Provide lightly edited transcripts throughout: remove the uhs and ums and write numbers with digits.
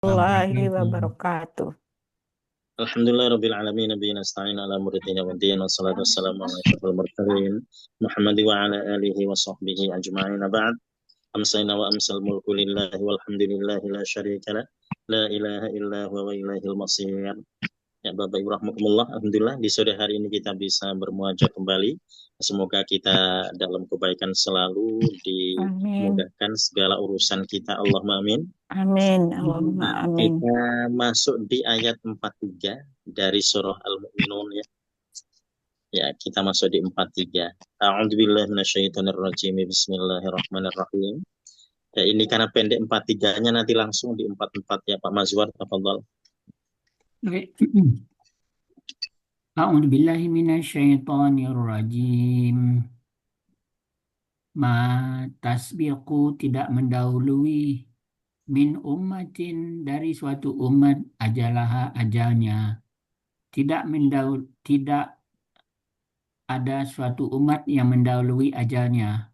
Warahmatullahi Assalamualaikum. wabarakatuh. Alhamdulillah rabbil alamin nabiyina nasta'in ala muridina wa din wassalatu wassalamu ala asyrafil mursalin Muhammad wa ala alihi wa sahbihi ajma'in ba'd. Amsayna wa amsal mulku lillahi walhamdulillahi la syarika lah, la ilaha illa huwa wa ilaihil masir. Ya Bapak Ibu rahmatullah, alhamdulillah di sore hari ini kita bisa bermuajah kembali. Semoga kita dalam kebaikan selalu, Amin. dimudahkan segala urusan kita, Allahumma amin. Amin. Allahumma Nah, amin. kita masuk di ayat 43 dari surah Al-Mu'minun ya. Ya, kita masuk di 43. A'udzubillahi minasyaitonirrajim. Bismillahirrahmanirrahim. Ya, ini karena pendek 43-nya nanti langsung di 44 ya Pak Mazwar, tafadhol. Baik. A'udzu billahi minasyaitonir rajim. Ma tasbiqu tidak mendahului min ummatin dari suatu umat ajalaha ajalnya. Tidak ada suatu umat yang mendahului ajalnya.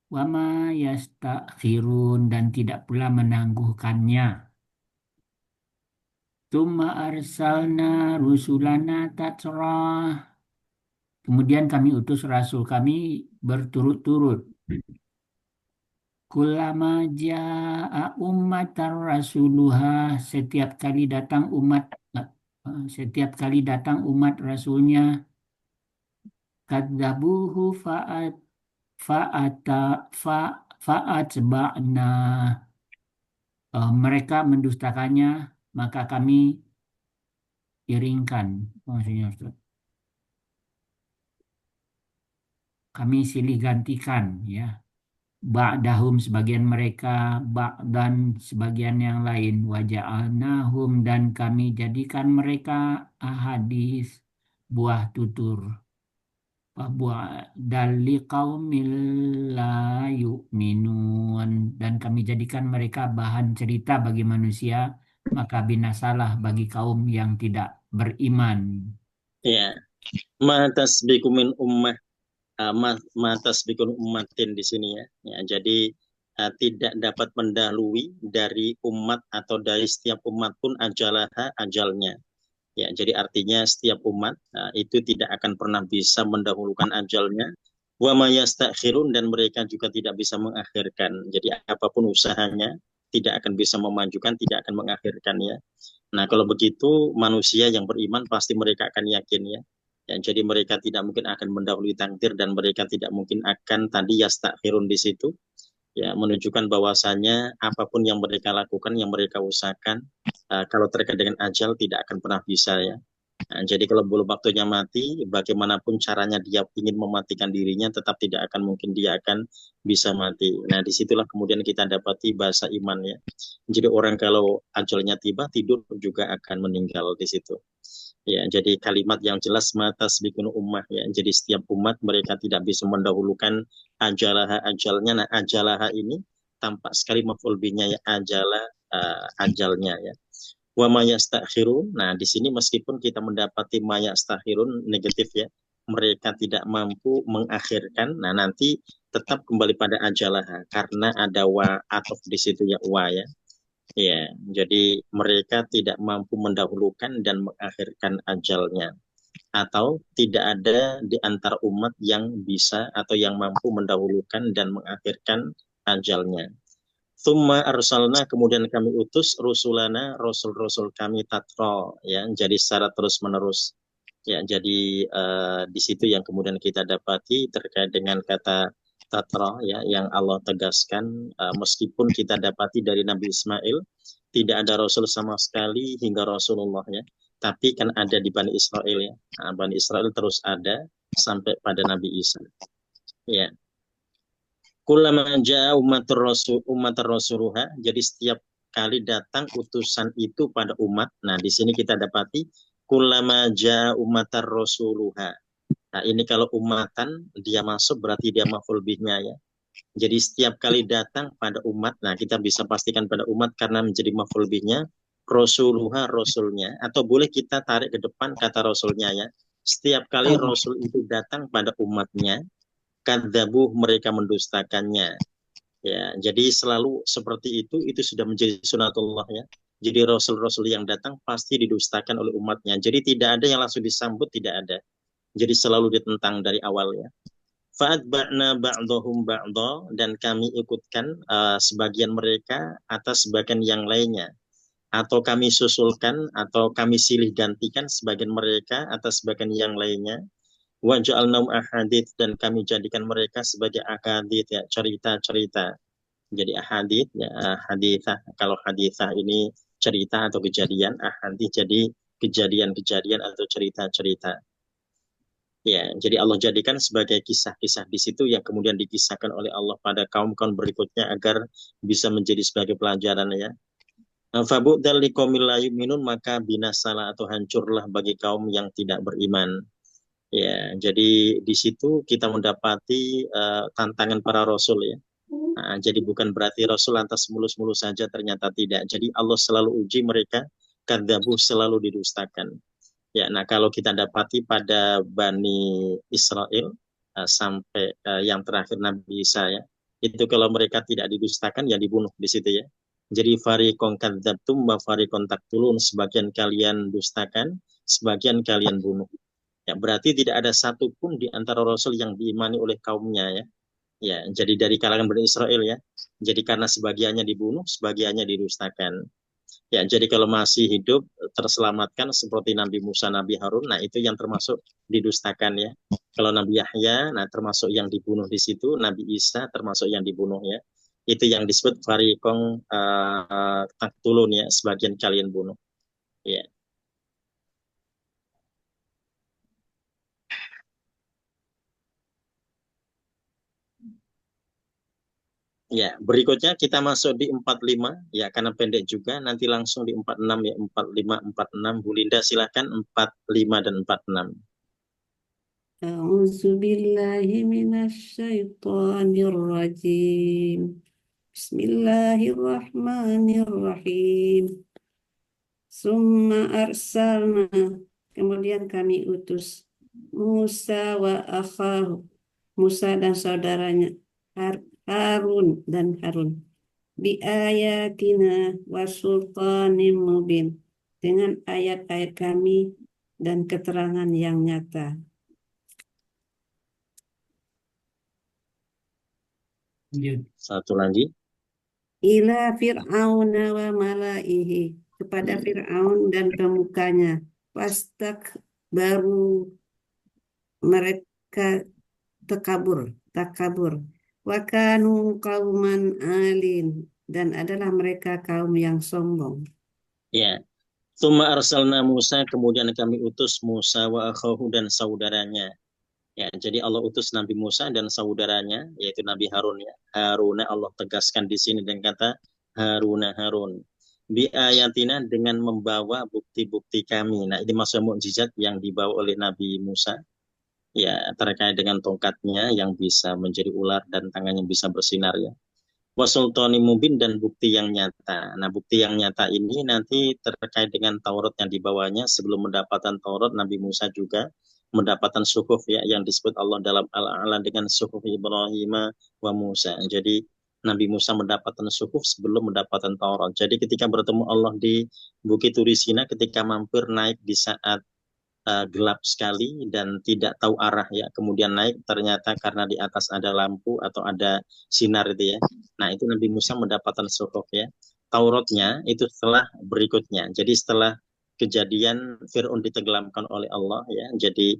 Wama yastakhirun dan tidak pula menangguhkannya. Tsumma arsalna rusulana tatra. Kemudian kami utus rasul kami berturut-turut. Kullama jaa ummatar rasuluha setiap kali datang umat rasulnya kadzabuhu fa'ata fa fa'atba'na. Mereka mendustakannya, maka kami iringkan. Maksudnya, Ustaz. Kami silih gantikan ya. Ba'dahum sebagian mereka, ba'dan sebagian yang lain, waja'alnahum dan kami jadikan mereka ahadis, buah tutur, buah dali qaumil la yu'minun, dan kami jadikan mereka bahan cerita bagi manusia, maka binasalah bagi kaum yang tidak beriman. Ya, ma tasbiqu min ummah, ma tasbiqu ummatin di sini ya. Ya, jadi tidak dapat mendahului dari umat atau dari setiap umat pun ajalaha ajalnya. Ya, jadi artinya setiap umat itu tidak akan pernah bisa mendahulukan ajalnya. Wa ma yastakhirun dan mereka juga tidak bisa mengakhirkan. Jadi apapun usahanya tidak akan bisa memajukan, tidak akan mengakhirkan ya. Nah, kalau begitu manusia yang beriman pasti mereka akan yakin ya. Ya, jadi mereka tidak mungkin akan mendahului takdir dan mereka tidak mungkin akan tadi yastakhirun di situ ya menunjukkan bahwasanya apapun yang mereka lakukan, yang mereka usahakan, kalau terkait dengan ajal tidak akan pernah bisa ya. Nah, jadi kalau belum waktunya mati, bagaimanapun caranya dia ingin mematikan dirinya, tetap tidak akan mungkin dia akan bisa mati. Nah, disitulah kemudian kita dapati bahasa iman ya. Jadi orang kalau ajalnya tiba, tidur juga akan meninggal di situ. Ya, jadi kalimat yang jelas mata sebikun ummah ya. Jadi setiap umat mereka tidak bisa mendahulukan ajalaha ajalnya. Nah, ajalaha ini tampak sekali maf'ul bihnya ya ajalah ajalnya ya. Wa ma yastakhirun. Nah, di sini meskipun kita mendapati ma yastakhirun negatif ya. Mereka tidak mampu mengakhirkan. Nah, nanti tetap kembali pada ajalaha karena ada wa atau di situ ya wa ya. Ya, jadi mereka tidak mampu mendahulukan dan mengakhirkan ajalnya. Atau tidak ada di antara umat yang bisa atau yang mampu mendahulukan dan mengakhirkan ajalnya. Thumma arsalna kemudian kami utus rusulana rasul-rasul kami tatra ya jadi secara terus menerus ya jadi di situ yang kemudian kita dapati terkait dengan kata tatra ya yang Allah tegaskan meskipun kita dapati dari Nabi Ismail tidak ada rasul sama sekali hingga Rasulullah ya tapi kan ada di Bani Israel ya. Nah, Bani Israel terus ada sampai pada Nabi Isa ya. Kullama jaa umatur rasuluha, jadi setiap kali datang utusan itu pada umat. Nah, di sini kita dapati kullama jaa umatar rasuluha. Nah, ini kalau umatan dia masuk berarti dia maf'ul bihnya ya. Jadi setiap kali datang pada umat, nah kita bisa pastikan pada umat karena menjadi maf'ul bihnya rasuluha rasulnya atau boleh kita tarik ke depan kata rasulnya ya. Setiap kali rasul itu datang pada umatnya, kadzabuh mereka mendustakannya. Ya, jadi selalu seperti itu sudah menjadi sunatullah ya. Jadi rasul-rasul yang datang pasti didustakan oleh umatnya. Jadi tidak ada yang langsung disambut, tidak ada. Jadi selalu ditentang dari awal ya. Fa'atba'na ba'dahum ba'dah, dan kami ikutkan sebagian mereka atas sebagian yang lainnya, atau kami susulkan atau kami silih gantikan sebagian mereka atas sebagian yang lainnya. Wa ja'alnahum ahadits, dan kami jadikan mereka sebagai ahadits ya, cerita-cerita. Jadi ahadits ya, haditsah. Kalau haditsah ini cerita atau kejadian, ahadits jadi kejadian-kejadian atau cerita-cerita. Ya, jadi Allah jadikan sebagai kisah-kisah di situ yang kemudian dikisahkan oleh Allah pada kaum-kaum berikutnya agar bisa menjadi sebagai pelajaran ya. Fabu'dal liqaumil la yu'minun, maka binasalah atau hancurlah bagi kaum yang tidak beriman. Ya, jadi di situ kita mendapati tantangan para rasul ya. Nah, jadi bukan berarti rasul lantas mulus-mulus saja, ternyata tidak. Jadi Allah selalu uji mereka, kadzabu, selalu didustakan. Ya, nah kalau kita dapati pada Bani Israel sampai yang terakhir Nabi Isa ya, itu kalau mereka tidak didustakan ya dibunuh di situ ya. Jadi fariqon kadzabtum wa fariqon taqtulun, sebagian kalian dustakan, sebagian kalian bunuh. Ya, berarti tidak ada satupun di antara rasul yang diimani oleh kaumnya ya. Ya, jadi dari kalangan Bani Israel ya. Jadi karena sebagiannya dibunuh, sebagiannya didustakan. Ya, jadi kalau masih hidup terselamatkan seperti Nabi Musa, Nabi Harun, nah itu yang termasuk didustakan ya. Kalau Nabi Yahya, nah termasuk yang dibunuh di situ, Nabi Isa termasuk yang dibunuh ya. Itu yang disebut fariqong taktulun ya, sebagian kalian bunuh. Ya. Ya, berikutnya kita masuk di 45 ya, karena pendek juga, nanti langsung di 46 ya, 45 46. Bu Linda silakan 45 dan 46. أعوذ بالله من الشيطان الرجيم بسم الله الرحمن الرحيم ثم أرسلنا, kemudian kami utus Musa wa akhahu, Musa dan saudaranya Harun dan Harun, bi ayatina wa sultanim mubin, dengan ayat-ayat kami dan keterangan yang nyata. Lanjut. Satu lagi. Ila Fir'aun wa malaihi, kepada Fir'aun dan pemukanya. Pastak baru mereka takabur. Wa kanu kauman alin, dan adalah mereka kaum yang sombong. Ya. Tsumma arsalna Musa, kemudian kami utus Musa wa akhahu, dan saudaranya. Ya, jadi Allah utus Nabi Musa dan saudaranya, yaitu Nabi Harun ya. Haruna Allah tegaskan di sini dengan kata Harun. Bi ayatina, dengan membawa bukti-bukti kami. Nah, ini maksud mukjizat yang dibawa oleh Nabi Musa. Ya, terkait dengan tongkatnya yang bisa menjadi ular dan tangannya bisa bersinar ya. Wasultani mubin, dan bukti yang nyata. Nah, bukti yang nyata ini nanti terkait dengan Taurat yang dibawanya. Sebelum mendapatkan Taurat, Nabi Musa juga mendapatkan suhuf ya, yang disebut Allah dalam Al-A'la dengan suhuf Ibrahim wa Musa. Jadi Nabi Musa mendapatkan suhuf sebelum mendapatkan Taurat. Jadi ketika bertemu Allah di Bukit Turisina, ketika mampir naik di saat gelap sekali dan tidak tahu arah ya, kemudian naik, ternyata karena di atas ada lampu atau ada sinar itu ya. Nah, itu Nabi Musa mendapatkan suhuf ya. Tauratnya itu setelah berikutnya. Jadi setelah kejadian Fir'aun ditenggelamkan oleh Allah ya. Jadi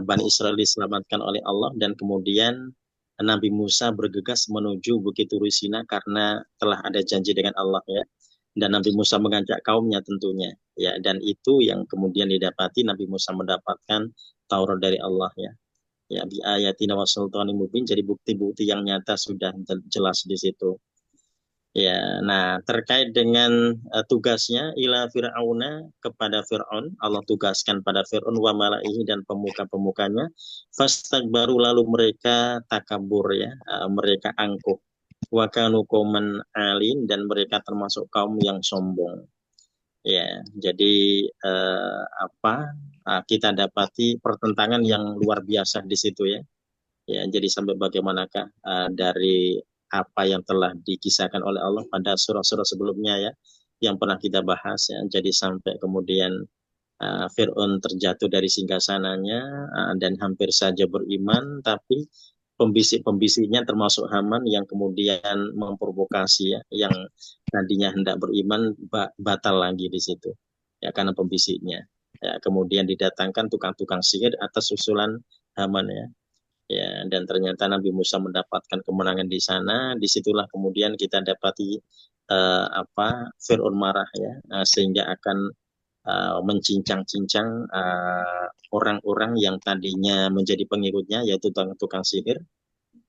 Bani Israel diselamatkan oleh Allah, dan kemudian Nabi Musa bergegas menuju Bukit Turisina karena telah ada janji dengan Allah ya. Dan Nabi Musa mengajak kaumnya tentunya ya, dan itu yang kemudian didapati, Nabi Musa mendapatkan Taurat dari Allah ya. Ya, bi ayatina wa sultanin mubin, jadi bukti-bukti yang nyata sudah jelas di situ. Ya, nah terkait dengan tugasnya ila fir'auna, kepada Fir'aun, Allah tugaskan pada Fir'aun wa malaihi, dan pemuka-pemukanya, fastakbaru, lalu mereka takabur ya, mereka angkuh, wa kanu qauman alin, dan mereka termasuk kaum yang sombong. Ya, jadi apa kita dapati pertentangan yang luar biasa di situ ya. Ya, jadi sampai bagaimanakah dari apa yang telah dikisahkan oleh Allah pada surah-surah sebelumnya ya. yang pernah kita bahas ya. Jadi sampai kemudian Fir'aun terjatuh dari singgasananya dan hampir saja beriman, tapi pembisik-pembisiknya termasuk Haman yang kemudian memprovokasi ya, yang tadinya hendak beriman batal lagi di situ ya karena pembisiknya. Ya, kemudian didatangkan tukang-tukang sihir atas usulan Haman ya. Ya, dan ternyata Nabi Musa mendapatkan kemenangan di sana. Disitulah kemudian kita dapati Fir'aun marah ya, sehingga akan mencincang-cincang orang-orang yang tadinya menjadi pengikutnya, yaitu tukang-tukang sihir.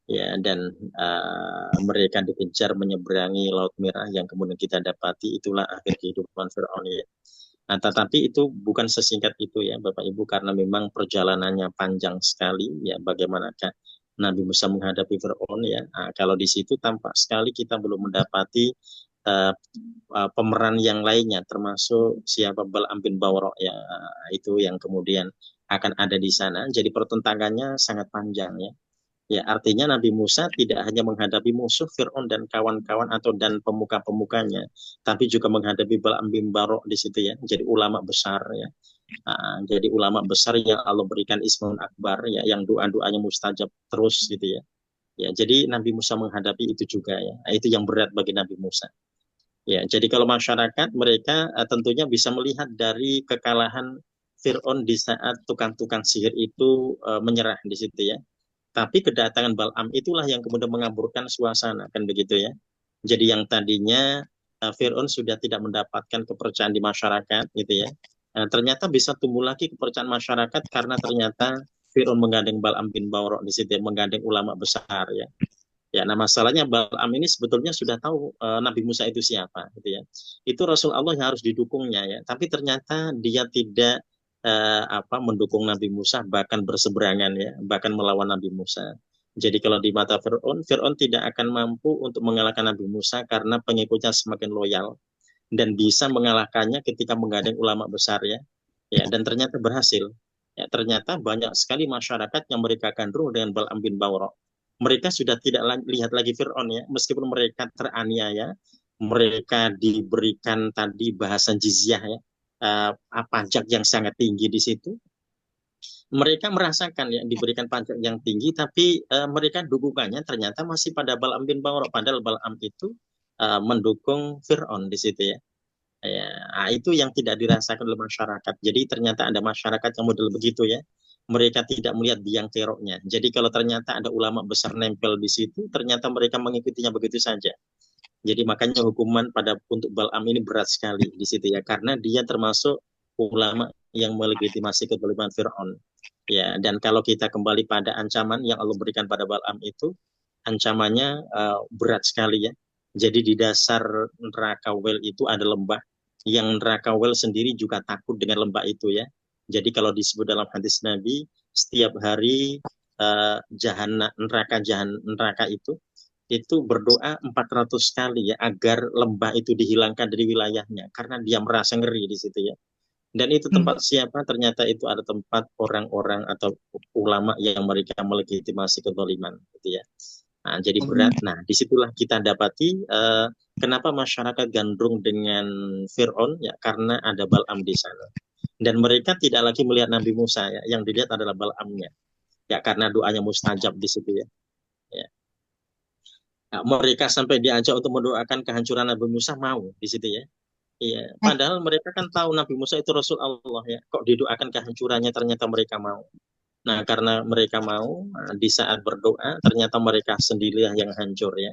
Ya, dan mereka dikejar menyeberangi Laut Merah yang kemudian kita dapati itulah akhir kehidupan Fir'aun ya. Nah, tetapi itu bukan sesingkat itu ya Bapak Ibu, karena memang perjalanannya panjang sekali ya, bagaimanakah Nabi Musa menghadapi Fir'aun ya. Nah, kalau di situ tampak sekali kita belum mendapati pemeran yang lainnya, termasuk siapa Bal'am bin Bawra ya, itu yang kemudian akan ada di sana. Jadi pertentangannya sangat panjang ya. Ya, artinya Nabi Musa tidak hanya menghadapi musuh Fir'aun dan kawan-kawan atau dan pemuka-pemukanya, tapi juga menghadapi Bal'am bin Bawra di situ ya. Jadi ulama besar ya. Jadi ulama besar yang Allah berikan Ismun Akbar ya, yang doa-doanya mustajab terus gitu ya. Ya, jadi Nabi Musa menghadapi itu juga ya. Itu yang berat bagi Nabi Musa. Ya, jadi kalau masyarakat mereka tentunya bisa melihat dari kekalahan Fir'aun di saat tukang-tukang sihir itu menyerah di situ ya. Tapi kedatangan Bal'am itulah yang kemudian mengaburkan suasana, kan begitu ya. Jadi yang tadinya Fir'aun sudah tidak mendapatkan kepercayaan di masyarakat, gitu ya. Ternyata bisa tumbuh lagi kepercayaan masyarakat karena ternyata Fir'aun menggandeng Bal'am bin Bawra di situ, ya, menggandeng ulama besar ya. Ya, nah masalahnya Bal'am ini sebetulnya sudah tahu Nabi Musa itu siapa, gitu ya. Itu Rasul Allah yang harus didukungnya ya. Tapi ternyata dia tidak mendukung Nabi Musa, bahkan berseberangan ya, bahkan melawan Nabi Musa. Jadi kalau di mata Fir'aun, Fir'aun tidak akan mampu untuk mengalahkan Nabi Musa karena pengikutnya semakin loyal dan bisa mengalahkannya ketika menggandeng ulama besar ya. Ya, dan ternyata berhasil. Ya, ternyata banyak sekali masyarakat yang mereka gandrung dengan Bal'am bin Bawra. Mereka sudah tidak lihat lagi Fir'aun ya, meskipun mereka teraniaya, mereka diberikan tadi bahasan jizyah ya, pajak yang sangat tinggi di situ. Mereka merasakan ya diberikan pajak yang tinggi, tapi mereka dukungannya ternyata masih pada Bal'am bin Bawra, padahal Bal'am itu mendukung Fir'aun di situ ya. Ya, itu yang tidak dirasakan oleh masyarakat. Jadi ternyata ada masyarakat yang model begitu ya. Mereka tidak melihat biang keroknya. Jadi kalau ternyata ada ulama besar nempel di situ, ternyata mereka mengikutinya begitu saja. Jadi makanya hukuman untuk Bal'am ini berat sekali di situ ya, karena dia termasuk ulama yang melegitimasi kezaliman Fir'aun. Ya, dan kalau kita kembali pada ancaman yang Allah berikan pada Bal'am itu, ancamannya berat sekali ya. Jadi di dasar neraka Wel itu ada lembah, yang neraka Wel sendiri juga takut dengan lembah itu ya. Jadi kalau disebut dalam hadis Nabi, setiap hari neraka itu berdoa 400 kali ya agar lembah itu dihilangkan dari wilayahnya karena dia merasa ngeri di situ ya. Dan itu tempat siapa? Ternyata itu ada tempat orang-orang atau ulama yang mereka melegitimasi kezaliman gitu ya. Nah, jadi berat. Nah, disitulah kita dapati kenapa masyarakat gandrung dengan Fir'aun ya, karena ada Bal'am di sana. Dan mereka tidak lagi melihat Nabi Musa ya, yang dilihat adalah Bal'amnya. Ya, karena doanya mustajab di situ ya. Ya. Nah, mereka sampai diajak untuk mendoakan kehancuran Nabi Musa mau di situ ya. Iya, padahal mereka kan tahu Nabi Musa itu Rasul Allah ya. Kok didoakan kehancurannya ternyata mereka mau. Nah, karena mereka mau di saat berdoa ternyata mereka sendirilah yang hancur ya.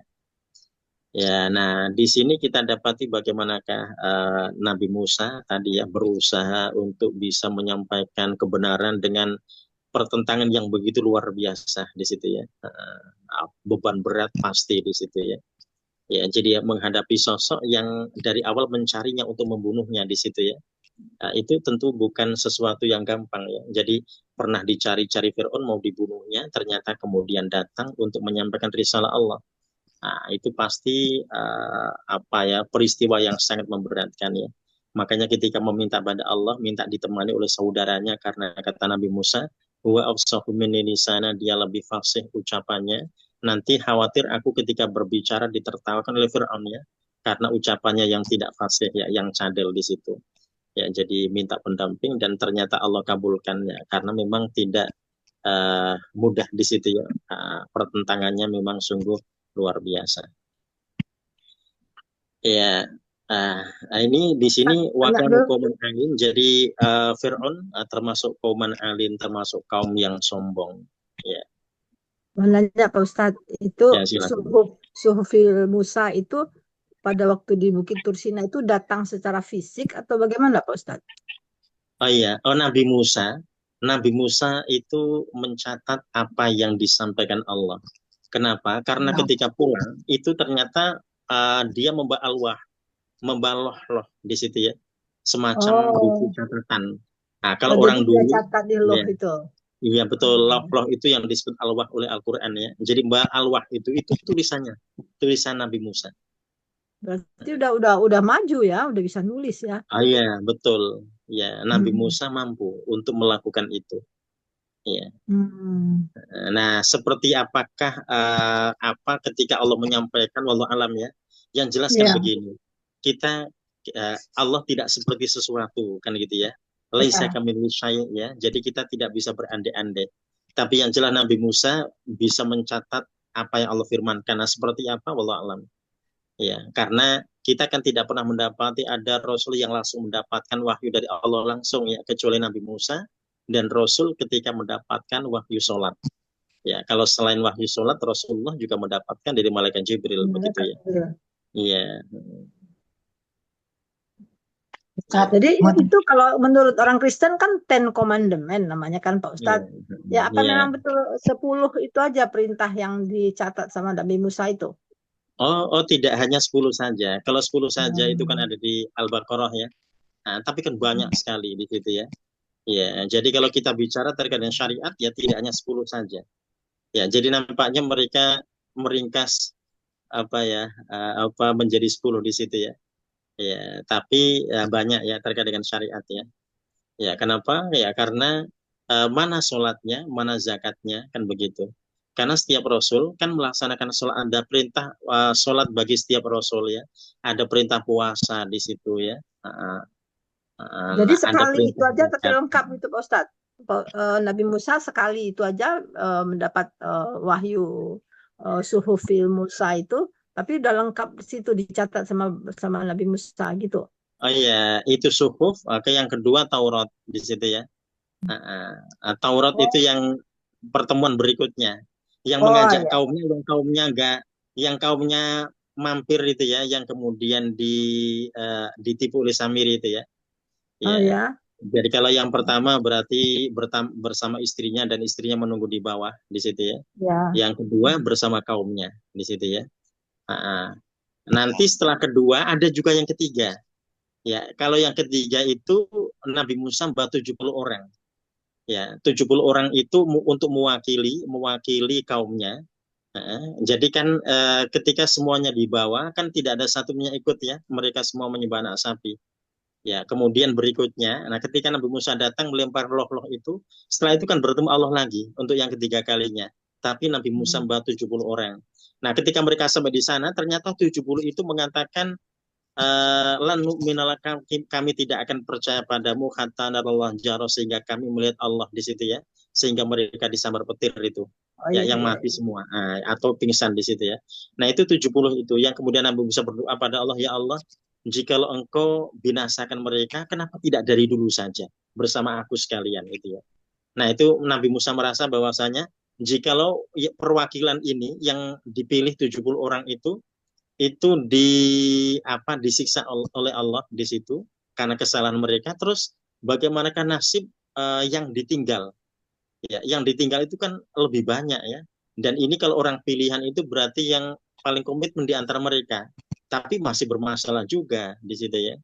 Ya, nah di sini kita dapati bagaimanakah Nabi Musa tadi ya berusaha untuk bisa menyampaikan kebenaran dengan pertentangan yang begitu luar biasa di situ ya. Beban berat pasti di situ ya. Ya, jadi menghadapi sosok yang dari awal mencarinya untuk membunuhnya di situ ya. Nah, itu tentu bukan sesuatu yang gampang ya. Jadi pernah dicari-cari Fir'aun mau dibunuhnya, ternyata kemudian datang untuk menyampaikan risalah Allah. Nah, itu pasti peristiwa yang sangat memberatkan ya. Makanya ketika meminta pada Allah, minta ditemani oleh saudaranya karena kata Nabi Musa, wa afsahu minni lisana, dia lebih fasih ucapannya. Nanti khawatir aku ketika berbicara ditertawakan oleh Fir'aun ya. karena ucapannya yang tidak fasih ya, yang cadel di situ. Ya, jadi minta pendamping dan ternyata Allah kabulkan ya, karena memang tidak mudah di situ ya. Pertentangannya memang sungguh luar biasa. Ya, ini di sini Tanya wakanu dulu. kauman alin. Jadi Fir'aun termasuk kauman alin, termasuk kaum yang sombong. Ya, Mau nanya Pak Ustadz, itu ya silakan. Suhufil Musa itu pada waktu di Bukit Tursina itu datang secara fisik atau bagaimana Pak Ustadz? Oh iya, Nabi Musa itu mencatat apa yang disampaikan Allah. Kenapa? Karena Ya. ketika pulang itu ternyata dia membawa loh di situ ya, semacam buku Oh, catatan. Nah, kalau jadi orang dia dulu, catat di loh ya, itu. iya betul, Hmm. loh itu yang disebut alwah oleh Al-Quran ya. Jadi mbak alwah itu tulisannya, tulisan Nabi Musa. Berarti udah maju ya, udah bisa nulis ya. Ah iya betul, ya Nabi Hmm. Musa mampu untuk melakukan itu. Ya. Hmm. Nah, seperti apakah apa ketika Allah menyampaikan wallahu alam ya, yang jelas kan Ya, begini, kita Allah tidak seperti sesuatu kan gitu ya, laisa ya. kamitslihi syai' ya, jadi kita tidak bisa berandai-andai. Tapi yang jelas Nabi Musa bisa mencatat apa yang Allah firmankan. Nah, seperti apa wallahu alam. Ya, karena kita kan tidak pernah mendapati ada Rasul yang langsung mendapatkan wahyu dari Allah langsung ya, kecuali Nabi Musa dan Rasul ketika mendapatkan wahyu sholat. Ya, kalau selain wahyu sholat, Rasulullah juga mendapatkan dari malaikat Jibril begitu Malaikat ya. Jibril. Iya. Ustadz, Jadi mau itu kalau menurut orang Kristen kan Ten Commandment namanya kan Pak Iya. Ustadz. Ya apa Iya. memang betul 10 itu aja perintah yang dicatat sama Nabi Musa itu? Oh, tidak hanya 10 saja. Kalau 10 saja itu kan Hmm. ada di Al-Baqarah ya. Nah, tapi kan banyak sekali di situ ya. Ya, jadi kalau kita bicara terkait dengan syariat ya tidak hanya 10 saja. Ya, jadi nampaknya mereka meringkas apa ya, apa menjadi 10 di situ ya. Ya, tapi ya, banyak ya terkait dengan syariat ya. Ya, kenapa? Ya, karena mana sholatnya, mana zakatnya, kan begitu. Karena setiap rasul kan melaksanakan sholat, ada perintah sholat bagi setiap rasul ya. Ada perintah puasa di situ ya. Jadi Nah, ada sekali itu perintah aja zakat. terlengkap itu Pak Ustadz. Nabi Musa sekali itu aja mendapat wahyu suhufil Musa itu, tapi udah lengkap di situ dicatat sama sama Nabi Musa gitu. Oh iya, itu suhuf. Oke, yang kedua Taurat di situ ya. Taurat itu Oh, yang pertemuan berikutnya, yang oh mengajak ya, kaumnya, yang kaumnya mampir itu ya, yang kemudian ditipu oleh Samiri itu ya. oh Ya. ya, Jadi kalau yang pertama berarti bersama istrinya dan istrinya menunggu di bawah di situ ya. ya. Yang kedua bersama kaumnya di situ ya. Nanti setelah kedua ada juga yang ketiga. Ya, kalau yang ketiga itu Nabi Musa membawa 70 orang. Ya, 70 orang itu untuk mewakili kaumnya. Jadi kan ketika semuanya dibawa kan tidak ada satunya ikut ya, mereka semua menyembah anak sapi. Ya, kemudian berikutnya, nah ketika Nabi Musa datang melempar loh-loh itu, setelah itu kan bertemu Allah lagi untuk yang ketiga kalinya. Tapi Nabi Musa membawa 70 orang. Nah, ketika mereka sampai di sana, ternyata 70 itu mengatakan lan nu'minala kami tidak akan percaya padamu hatta narallah jaro, sehingga kami melihat Allah di situ ya, sehingga mereka disambar petir itu Oh ya, iya, yang iya, mati iya. semua atau pingsan di situ ya. Nah, itu 70 itu yang kemudian Nabi bisa berdoa pada Allah, ya Allah, jikalau engkau binasakan mereka, kenapa tidak dari dulu saja bersama aku sekalian itu ya. Nah, itu Nabi Musa merasa bahwasanya jikalau perwakilan ini yang dipilih 70 orang itu disiksa oleh Allah di situ karena kesalahan mereka. Terus bagaimanakah nasib yang ditinggal? Ya, yang ditinggal itu kan lebih banyak ya. Dan ini kalau orang pilihan itu berarti yang paling komitmen di antara mereka. Tapi masih bermasalah juga di situ ya.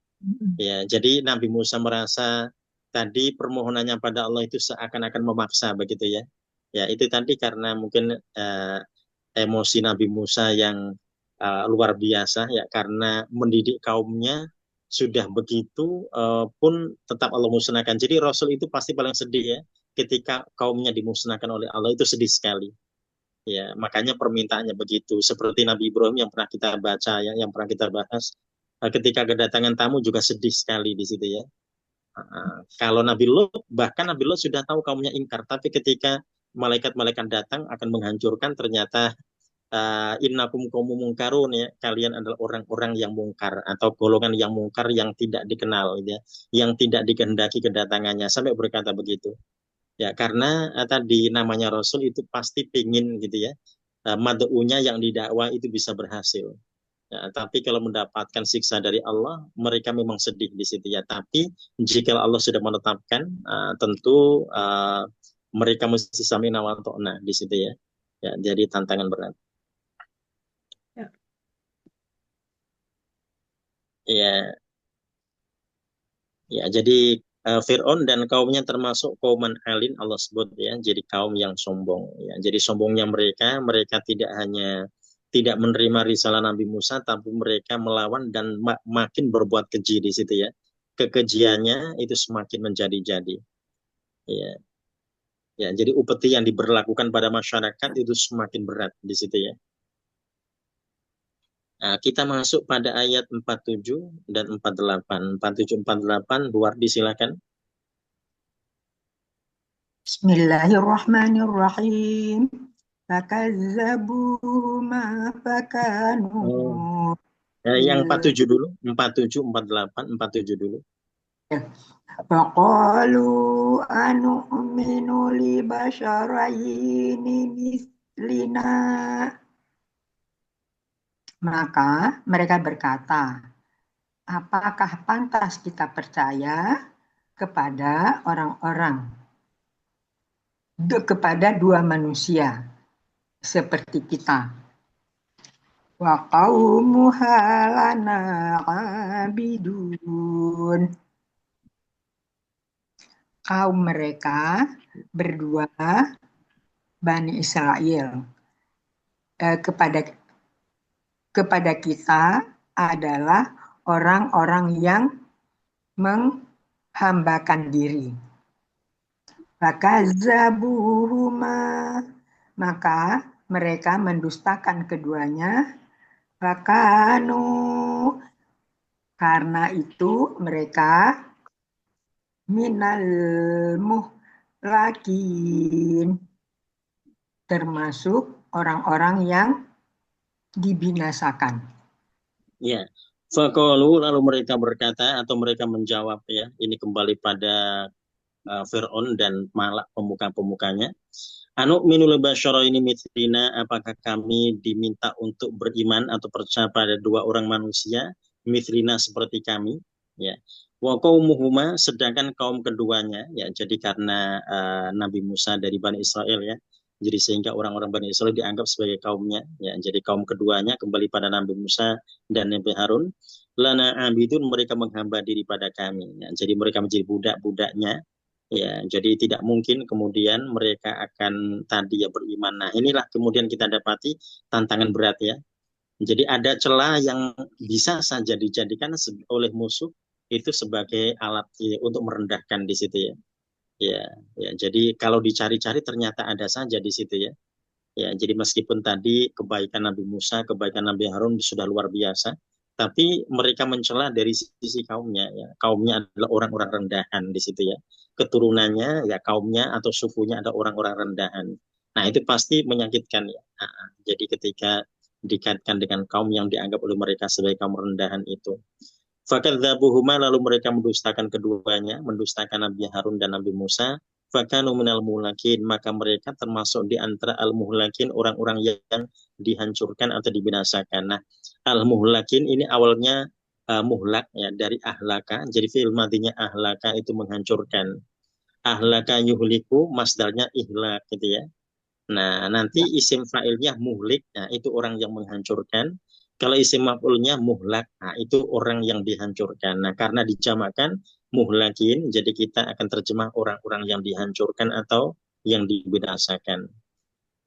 Ya, jadi Nabi Musa merasa tadi permohonannya pada Allah itu seakan-akan memaksa begitu ya. Ya, itu tadi karena mungkin emosi Nabi Musa yang luar biasa ya, karena mendidik kaumnya sudah begitu pun tetap Allah musnahkan. Jadi Rasul itu pasti paling sedih ya ketika kaumnya dimusnahkan oleh Allah, itu sedih sekali. Ya, makanya permintaannya begitu. Seperti Nabi Ibrahim yang pernah kita baca ya, yang pernah kita bahas. Ketika kedatangan tamu juga sedih sekali di situ ya. Kalau Nabi Lut, bahkan Nabi Lut sudah tahu kaumnya ingkar, tapi ketika malaikat-malaikat datang akan menghancurkan, ternyata innakum qaumun mungkarun ya, kalian adalah orang-orang yang mungkar atau golongan yang mungkar yang tidak dikenal gitu ya, yang tidak dikehendaki kedatangannya, sampai berkata begitu. Ya, karena tadi namanya Rasul itu pasti pingin gitu ya, mad'unya yang didakwa itu bisa berhasil. Ya, tapi kalau mendapatkan siksa dari Allah, mereka memang sedih di situ ya. Tapi jika Allah sudah menetapkan, tentu mereka mesti sami'na wa ata'na di situ ya. Ya, jadi tantangan berat. Ya. Ya, ya. Jadi Fir'aun dan kaumnya termasuk kauman alin Allah sebut ya. Jadi kaum yang sombong. Ya, jadi sombongnya mereka tidak hanya tidak menerima risalah Nabi Musa, tapi mereka melawan dan makin berbuat keji di situ ya. Kekejiannya itu semakin menjadi-jadi. Ya, ya. Jadi upeti yang diberlakukan pada masyarakat itu semakin berat di situ ya. Nah, kita masuk pada ayat 47 dan 48. 47, 48, Wardi silakan. Bismillahirrahmanirrahim. Fakazzabuhuma fakanu Yang 47 dulu, 47, 48, 47 dulu. faqalu anu'minu li basyaraini mislina. Maka mereka berkata, apakah pantas kita percaya kepada kepada dua manusia seperti kita? Wa qaumuha lana abidun. Kaum mereka berdua, Bani Israel, kepada kita adalah orang-orang yang menghambakan diri. Fakazzabuhuma, maka mereka mendustakan keduanya. Fakanu, karena itu mereka minal muhlakin, termasuk orang-orang yang dibinasakan. Ya, faqalu, lalu mereka berkata atau mereka menjawab ya, ini kembali pada Fir'aun dan Malak pemuka-pemukanya. Anu'minu li basyaraini mithlina, apakah kami diminta untuk beriman atau percaya pada dua orang manusia mithlina seperti kami ya. Wa qaumuhuma, sedangkan kaum keduanya ya, jadi karena Nabi Musa dari Bani Israel ya, jadi sehingga orang-orang Bani Israel dianggap sebagai kaumnya ya, jadi kaum keduanya kembali pada Nabi Musa dan Nabi Harun, lana abidun, mereka menghamba diri pada kami ya, jadi mereka menjadi budak-budaknya ya, jadi tidak mungkin kemudian mereka akan tadi ya beriman. Nah, inilah kemudian kita dapati tantangan berat ya. Jadi ada celah yang bisa saja dijadikan oleh musuh itu sebagai alat ya, untuk merendahkan di situ ya. Ya, ya. Jadi kalau dicari-cari ternyata ada saja di situ ya. Ya, jadi meskipun tadi kebaikan Nabi Musa, kebaikan Nabi Harun sudah luar biasa, tapi mereka mencela dari sisi kaumnya ya. Kaumnya adalah orang-orang rendahan di situ ya. Keturunannya ya kaumnya atau sukunya ada orang-orang rendahan. Nah, itu pasti menyakitkan ya. Jadi ketika dikaitkan dengan kaum yang dianggap oleh mereka sebagai kaum rendahan itu. Fakadzabuhuma, lalu mereka mendustakan keduanya, mendustakan Nabi Harun dan Nabi Musa. Fakanu minal muhlakin, maka mereka termasuk di antara al-muhlakin, orang-orang yang dihancurkan atau dibinasakan. Nah, al-muhlakin ini awalnya muhlak ya, dari ahlaka. Jadi fi'il madinya ahlaka itu menghancurkan. Ahlaka yuhliku, masdarnya ihlak gitu ya. Nah, nanti isim fa'ilnya muhlik, nah itu orang yang menghancurkan. Kalau isim maf'ulnya muhlak, nah itu orang yang dihancurkan. Nah, karena dijamakan muhlakin, jadi kita akan terjemah orang-orang yang dihancurkan atau yang dibinasakan.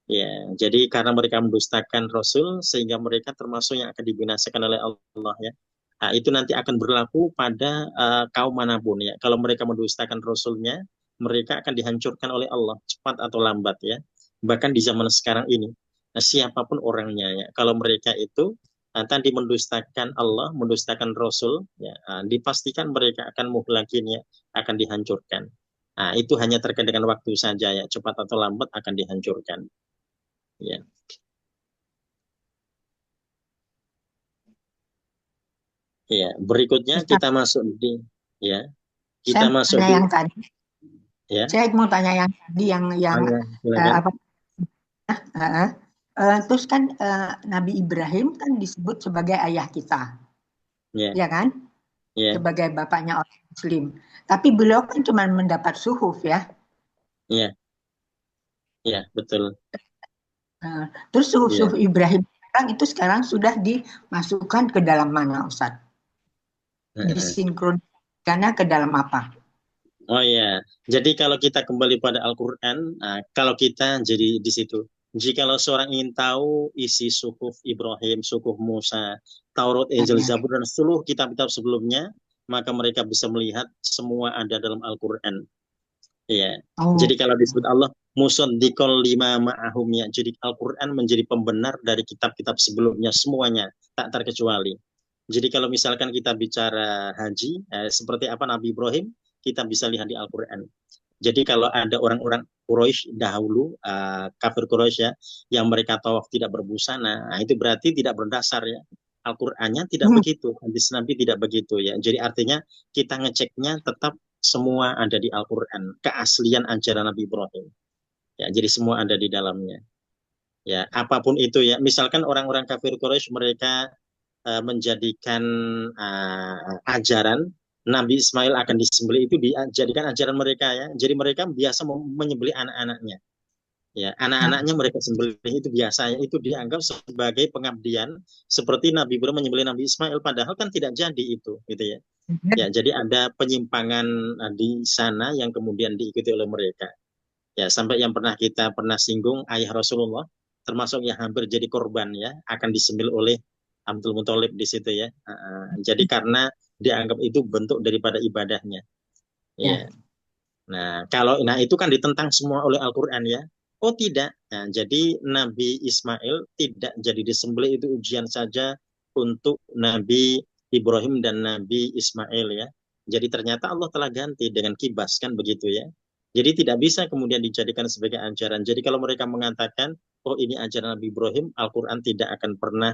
Ya, jadi karena mereka mendustakan Rasul, sehingga mereka termasuk yang akan dibinasakan oleh Allah ya. Nah, itu nanti akan berlaku pada kaum manapun ya. Kalau mereka mendustakan Rasulnya, mereka akan dihancurkan oleh Allah cepat atau lambat ya. Bahkan di zaman sekarang ini, siapapun orangnya ya. Kalau mereka itu tadi mendustakan Allah, mendustakan Rasul, ya, dipastikan mereka akan muhlakin ya, akan dihancurkan. Nah, itu hanya terkait dengan waktu saja ya, cepat atau lambat akan dihancurkan. Ya, ya. Berikutnya Ustaz, kita masuk di, ya, saya kita mau masuk tanya di, yang tadi. ya, Saya mau tanya yang tadi yang silakan. apa? Terus kan Nabi Ibrahim kan disebut sebagai ayah kita, Ya, ya kan? ya, Sebagai bapaknya orang Muslim. Tapi beliau kan cuma mendapat suhuf ya. ya, ya, betul. Terus Ya. suhuf Ibrahim sekarang sudah dimasukkan ke dalam mana, Ustaz? Disinkronkannya ke dalam apa? Oh ya, jadi kalau kita kembali pada Al-Quran, kalau kita jadi di situ, jikalau seorang ingin tahu isi suhuf Ibrahim, suhuf Musa, Taurat, Injil, Zabur, dan seluruh kitab-kitab sebelumnya, maka mereka bisa melihat semua ada dalam Al-Quran. Ya, jadi kalau disebut Allah, musaddiqal lima ma'ahum ya, jadi Al-Quran menjadi pembenar dari kitab-kitab sebelumnya semuanya, tak terkecuali. Jadi kalau misalkan kita bicara haji, seperti apa Nabi Ibrahim, kita bisa lihat di Al-Quran. Jadi kalau ada orang-orang Quraisy dahulu, kafir Quraisy ya, yang mereka tawaf tidak berbusana, nah itu berarti tidak berdasar ya. Al-Qur'annya tidak begitu, hadis Nabi tidak begitu ya. Jadi artinya kita ngeceknya tetap semua ada di Al-Qur'an, keaslian ajaran Nabi Ibrahim. Ya, jadi semua ada di dalamnya. Ya, apapun itu ya. Misalkan orang-orang kafir Quraisy mereka menjadikan ajaran Nabi Ismail akan disembelih itu dijadikan ajaran mereka ya. Jadi mereka biasa menyembelih anak-anaknya. Ya, anak-anaknya mereka sembelih itu biasa ya. Itu dianggap sebagai pengabdian seperti Nabi Ibrahim menyembelih Nabi Ismail, padahal kan tidak jadi itu gitu ya. Ya, jadi ada penyimpangan di sana yang kemudian diikuti oleh mereka. Ya, sampai yang kita pernah singgung ayah Rasulullah termasuk yang hampir jadi korban ya, akan disembelih oleh Abdul Muthalib di situ ya. Jadi karena dianggap itu bentuk daripada ibadahnya. Ya. Nah, itu kan ditentang semua oleh Al-Qur'an ya. Oh tidak. Nah, jadi Nabi Ismail tidak jadi disembelih, itu ujian saja untuk Nabi Ibrahim dan Nabi Ismail ya. Jadi ternyata Allah telah ganti dengan kibas kan begitu ya. Jadi tidak bisa kemudian dijadikan sebagai ajaran. Jadi kalau mereka mengatakan, oh ini ajaran Nabi Ibrahim, Al-Quran tidak akan pernah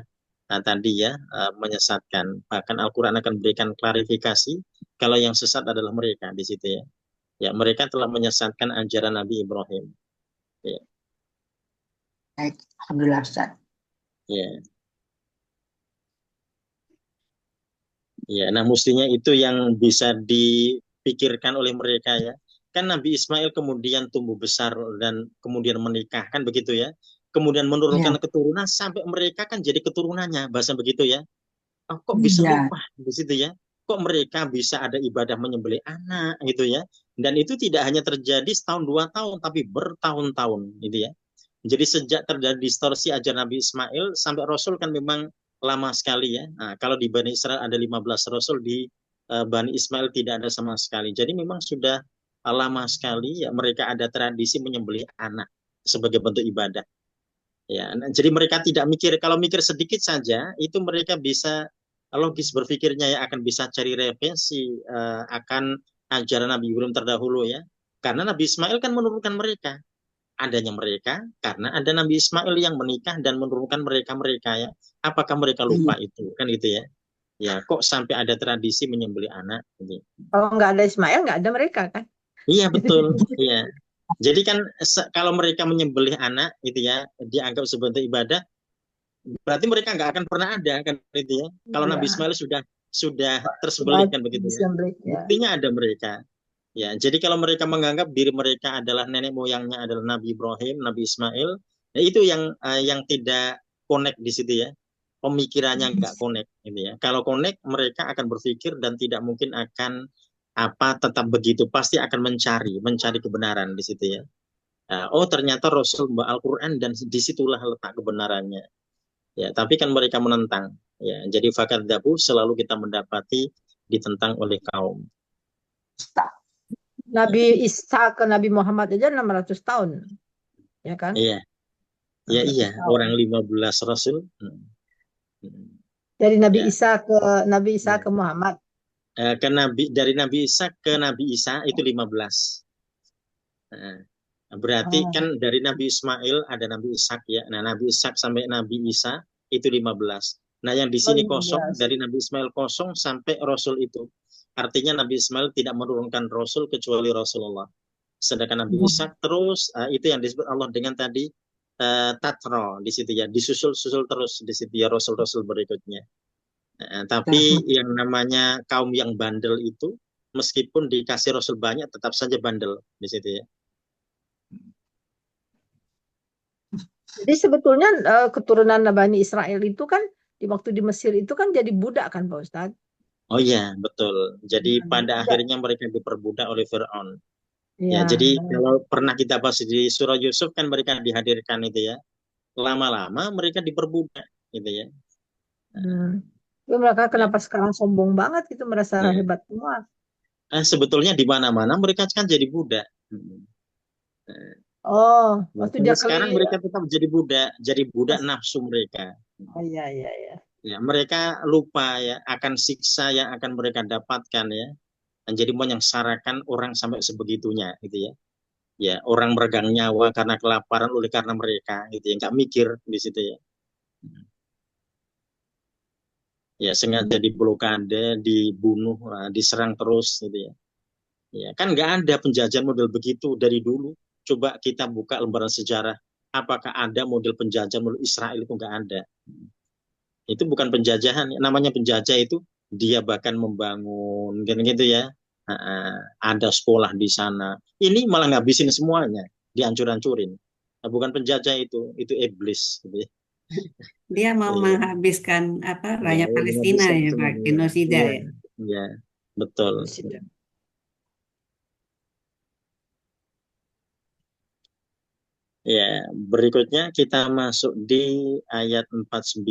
menyesatkan. Bahkan Al-Quran akan berikan klarifikasi kalau yang sesat adalah mereka di situ ya. Ya, mereka telah menyesatkan ajaran Nabi Ibrahim. Ya. Baik, alhamdulillah Ustaz. Ya. Ya, nah mestinya itu yang bisa dipikirkan oleh mereka ya. Kan Nabi Ismail kemudian tumbuh besar dan kemudian menikah kan begitu ya. Kemudian menurunkan keturunan sampai mereka kan jadi keturunannya, bahasa begitu ya. Oh, kok bisa lupa di situ ya? Kok mereka bisa ada ibadah menyembelih anak gitu ya? Dan itu tidak hanya terjadi setahun 2 tahun, tapi bertahun-tahun gitu ya. Jadi sejak terjadi distorsi ajaran Nabi Ismail sampai Rasul kan memang lama sekali ya. Nah, kalau di Bani Israel ada 15 Rasul, di Bani Ismail tidak ada sama sekali. Jadi memang sudah lama sekali ya mereka ada tradisi menyembelih anak sebagai bentuk ibadah. Ya, nah, jadi mereka tidak mikir, kalau mikir sedikit saja itu mereka bisa logis berpikirnya ya, akan bisa cari referensi akan ajaran Nabi Ibrahim terdahulu ya. Karena Nabi Ismail kan menurunkan mereka. Adanya mereka karena ada Nabi Ismail yang menikah dan menurunkan mereka ya. Apakah mereka lupa itu kan gitu ya? Ya, kok sampai ada tradisi menyembelih anak gitu. Kalau nggak ada Ismail, nggak ada mereka kan? Iya betul. Iya. Jadi kan kalau mereka menyembelih anak gitu ya, dianggap sebagai ibadah, berarti mereka nggak akan pernah ada kan gitu ya. Kalau Nabi Ismail sudah tersembelih kan begitu ya. Buktinya ada mereka. Ya, jadi kalau mereka menganggap diri mereka adalah nenek moyangnya adalah Nabi Ibrahim, Nabi Ismail, ya itu yang tidak connect di situ ya. Pemikirannya nggak connect gitu ya. Kalau connect mereka akan berpikir dan tidak mungkin akan tetap begitu, pasti akan mencari kebenaran di situ ya. Oh ternyata Rasul membawa Al-Quran dan disitulah letak kebenarannya. Ya, tapi kan mereka menentang. Ya, jadi fakadzabu selalu kita mendapati ditentang oleh kaum. Nabi Isa ke Nabi Muhammad aja 600 tahun. Ya kan? Iya. Ya Sampai iya, Fir'aun. orang 15 rasul. Hmm. Dari Nabi Ya, Isa ya. ke Muhammad. Dari Nabi Isa ke Nabi Isa itu 15. Nah, berarti Oh, kan dari Nabi Ismail ada Nabi Ishak ya. Nah, Nabi Ishak sampai Nabi Isa itu 15. Nah, yang di oh sini kosong 15. dari Nabi Ismail kosong sampai Rasul itu. Artinya Nabi Ismail tidak menurunkan Rasul kecuali Rasulullah. Sedangkan Nabi Ishak terus itu yang disebut Allah dengan tadi tatro di situ ya, disusul-susul terus di situ ya Rasul-Rasul berikutnya. Tapi yang namanya kaum yang bandel itu meskipun dikasih Rasul banyak tetap saja bandel di situ ya. Jadi sebetulnya keturunan Bani Israel itu kan di waktu di Mesir itu kan jadi budak kan Pak Ustadz? Oh iya, betul. Jadi pada Budak. akhirnya mereka diperbudak oleh Fir'aun. Ya, Ya. jadi kalau pernah kita bahas di surah Yusuf kan mereka dihadirkan itu ya. Lama-lama mereka diperbudak gitu ya. Tapi mereka Ya, kenapa sekarang sombong banget gitu merasa ya. hebat semua? Sebetulnya di mana-mana mereka kan jadi budak. Oh, Ya, waktu dia sampai kali. sekarang mereka tetap jadi budak nafsu mereka. Oh iya iya iya. Ya, mereka lupa ya akan siksa yang akan mereka dapatkan ya. Dan jadi menyengsarakan orang sampai sebegitunya gitu ya. Ya, orang meregang nyawa karena kelaparan oleh karena mereka gitu ya, nggak mikir di situ ya. Ya, sengaja diblokade, dibunuh, diserang terus gitu ya. Ya, kan nggak ada penjajahan model begitu dari dulu. Coba kita buka lembaran sejarah, apakah ada model penjajahan model Israel itu nggak ada. Itu bukan penjajahan, namanya penjajah itu dia bahkan membangun kan gitu ya. Ada sekolah di sana. Ini malah ngabisin semuanya, dihancur-hancurin. Nah, bukan penjajah itu iblis gitu ya. Dia mau Iya. menghabiskan apa Ya, rakyat Palestina menghabiskan ya Pak, semuanya. genosida Iya, ya. iya, betul. Ya, berikutnya kita masuk di ayat 49,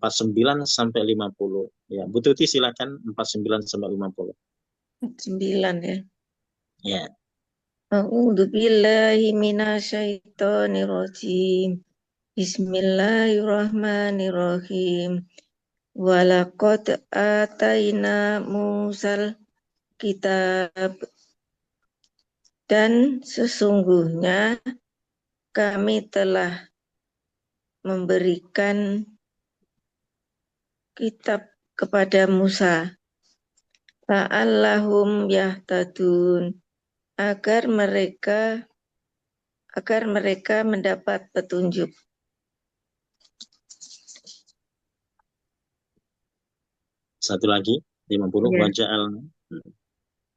49 sampai 50. Ya, Bu Tuti silakan 49 sampai 50. 9 ya. Ya. A'udzu billahi minasyaitonir rajim. Bismillahirrahmanirrahim. Walaqad ataina Musal kitab, dan sesungguhnya kami telah memberikan kitab kepada Musa. La'allahum yahtadun, agar mereka mendapat petunjuk. Satu lagi 50 Ya.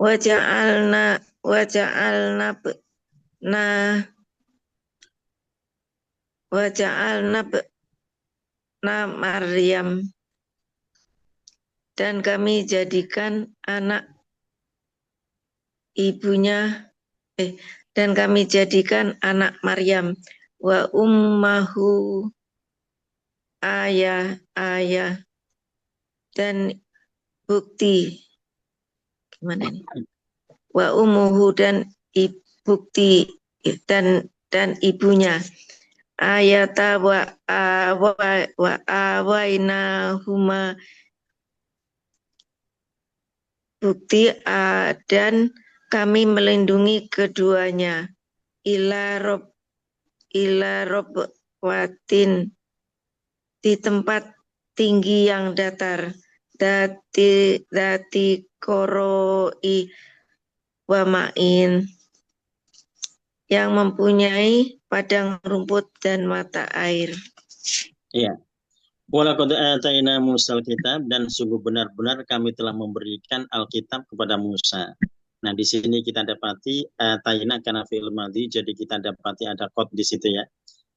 Waja'alna Maryam, dan kami jadikan anak Maryam wa ummahu ayah dan bukti wa ummuhu dan bukti dan ibunya ayata wa awainahuma bukti dan kami melindungi keduanya ila robwatin di tempat tinggi yang datar dati koroi wa ma'in, yang mempunyai padang rumput dan mata air. Iya. Walaqad ataina Musal kitab, dan sungguh benar-benar kami telah memberikan Alkitab kepada Musa. Nah, di sini kita dapati ataina kana fi'il madhi, jadi kita dapati ada qad di situ ya.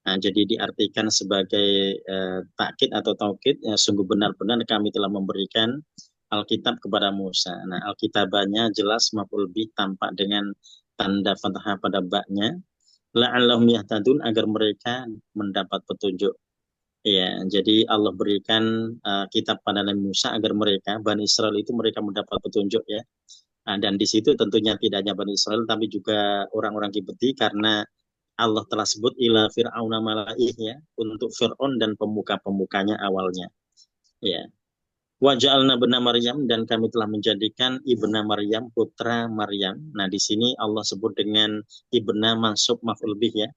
Nah, jadi diartikan sebagai takkid atau taukid, sungguh benar-benar kami telah memberikan Alkitab kepada Musa. Nah, Alkitabannya jelas maf'ul bih tampak dengan tanda fathah pada baknya. La'allahum yahtadun, agar mereka mendapat petunjuk. Ya, jadi Allah berikan kitab pada Nabi Musa agar mereka, Bani Israel itu mereka mendapat petunjuk ya. Nah, dan di situ tentunya tidak hanya Bani Israel, tapi juga orang-orang Kibti, karena Allah telah sebut ila fir'auna malaih ya, untuk Fir'aun dan pemuka-pemukanya awalnya. Ya. Wa ja'alna ibna Maryam, dan kami telah menjadikan ibna Maryam, putra Maryam. Nah, di sini Allah sebut dengan ibna mansub maf'ul bih ya.